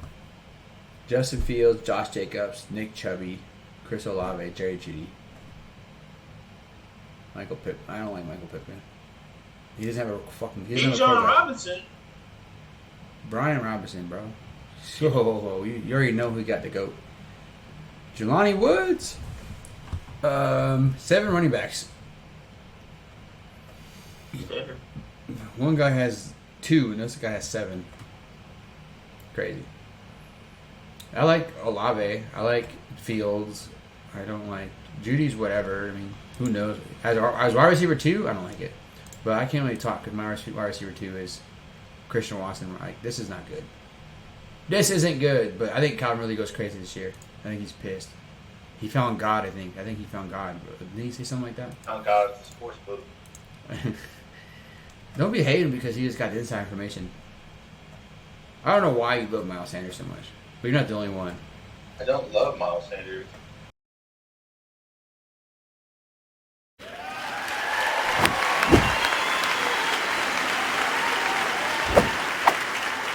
Justin Fields, Josh Jacobs, Nick Chubb, Chris Olave, Jerry Jeudy. Michael Pippen. I don't like Michael Pippen. He doesn't have a fucking. He doesn't have a Bijan quarterback. Robinson. Brian Robinson, bro. So you already know who got the GOAT. Jelani Woods. 7 running backs. Standard. One guy has 2, and this guy has 7. Crazy. I like Olave. I like Fields. I don't like Judy's. Whatever. I mean, who knows? As wide receiver 2, I don't like it. But I can't really talk because my wide receiver 2 is Christian Watson. Like, this is not good. This isn't good. But I think Calvin really goes crazy this year. I think he's pissed. He found God. I think he found God. Didn't he say something like that? Found God at the sports book. Don't be hating because he just got the inside information. I don't know why you love Miles Sanders so much, but you're not the only one. I don't love Miles Sanders.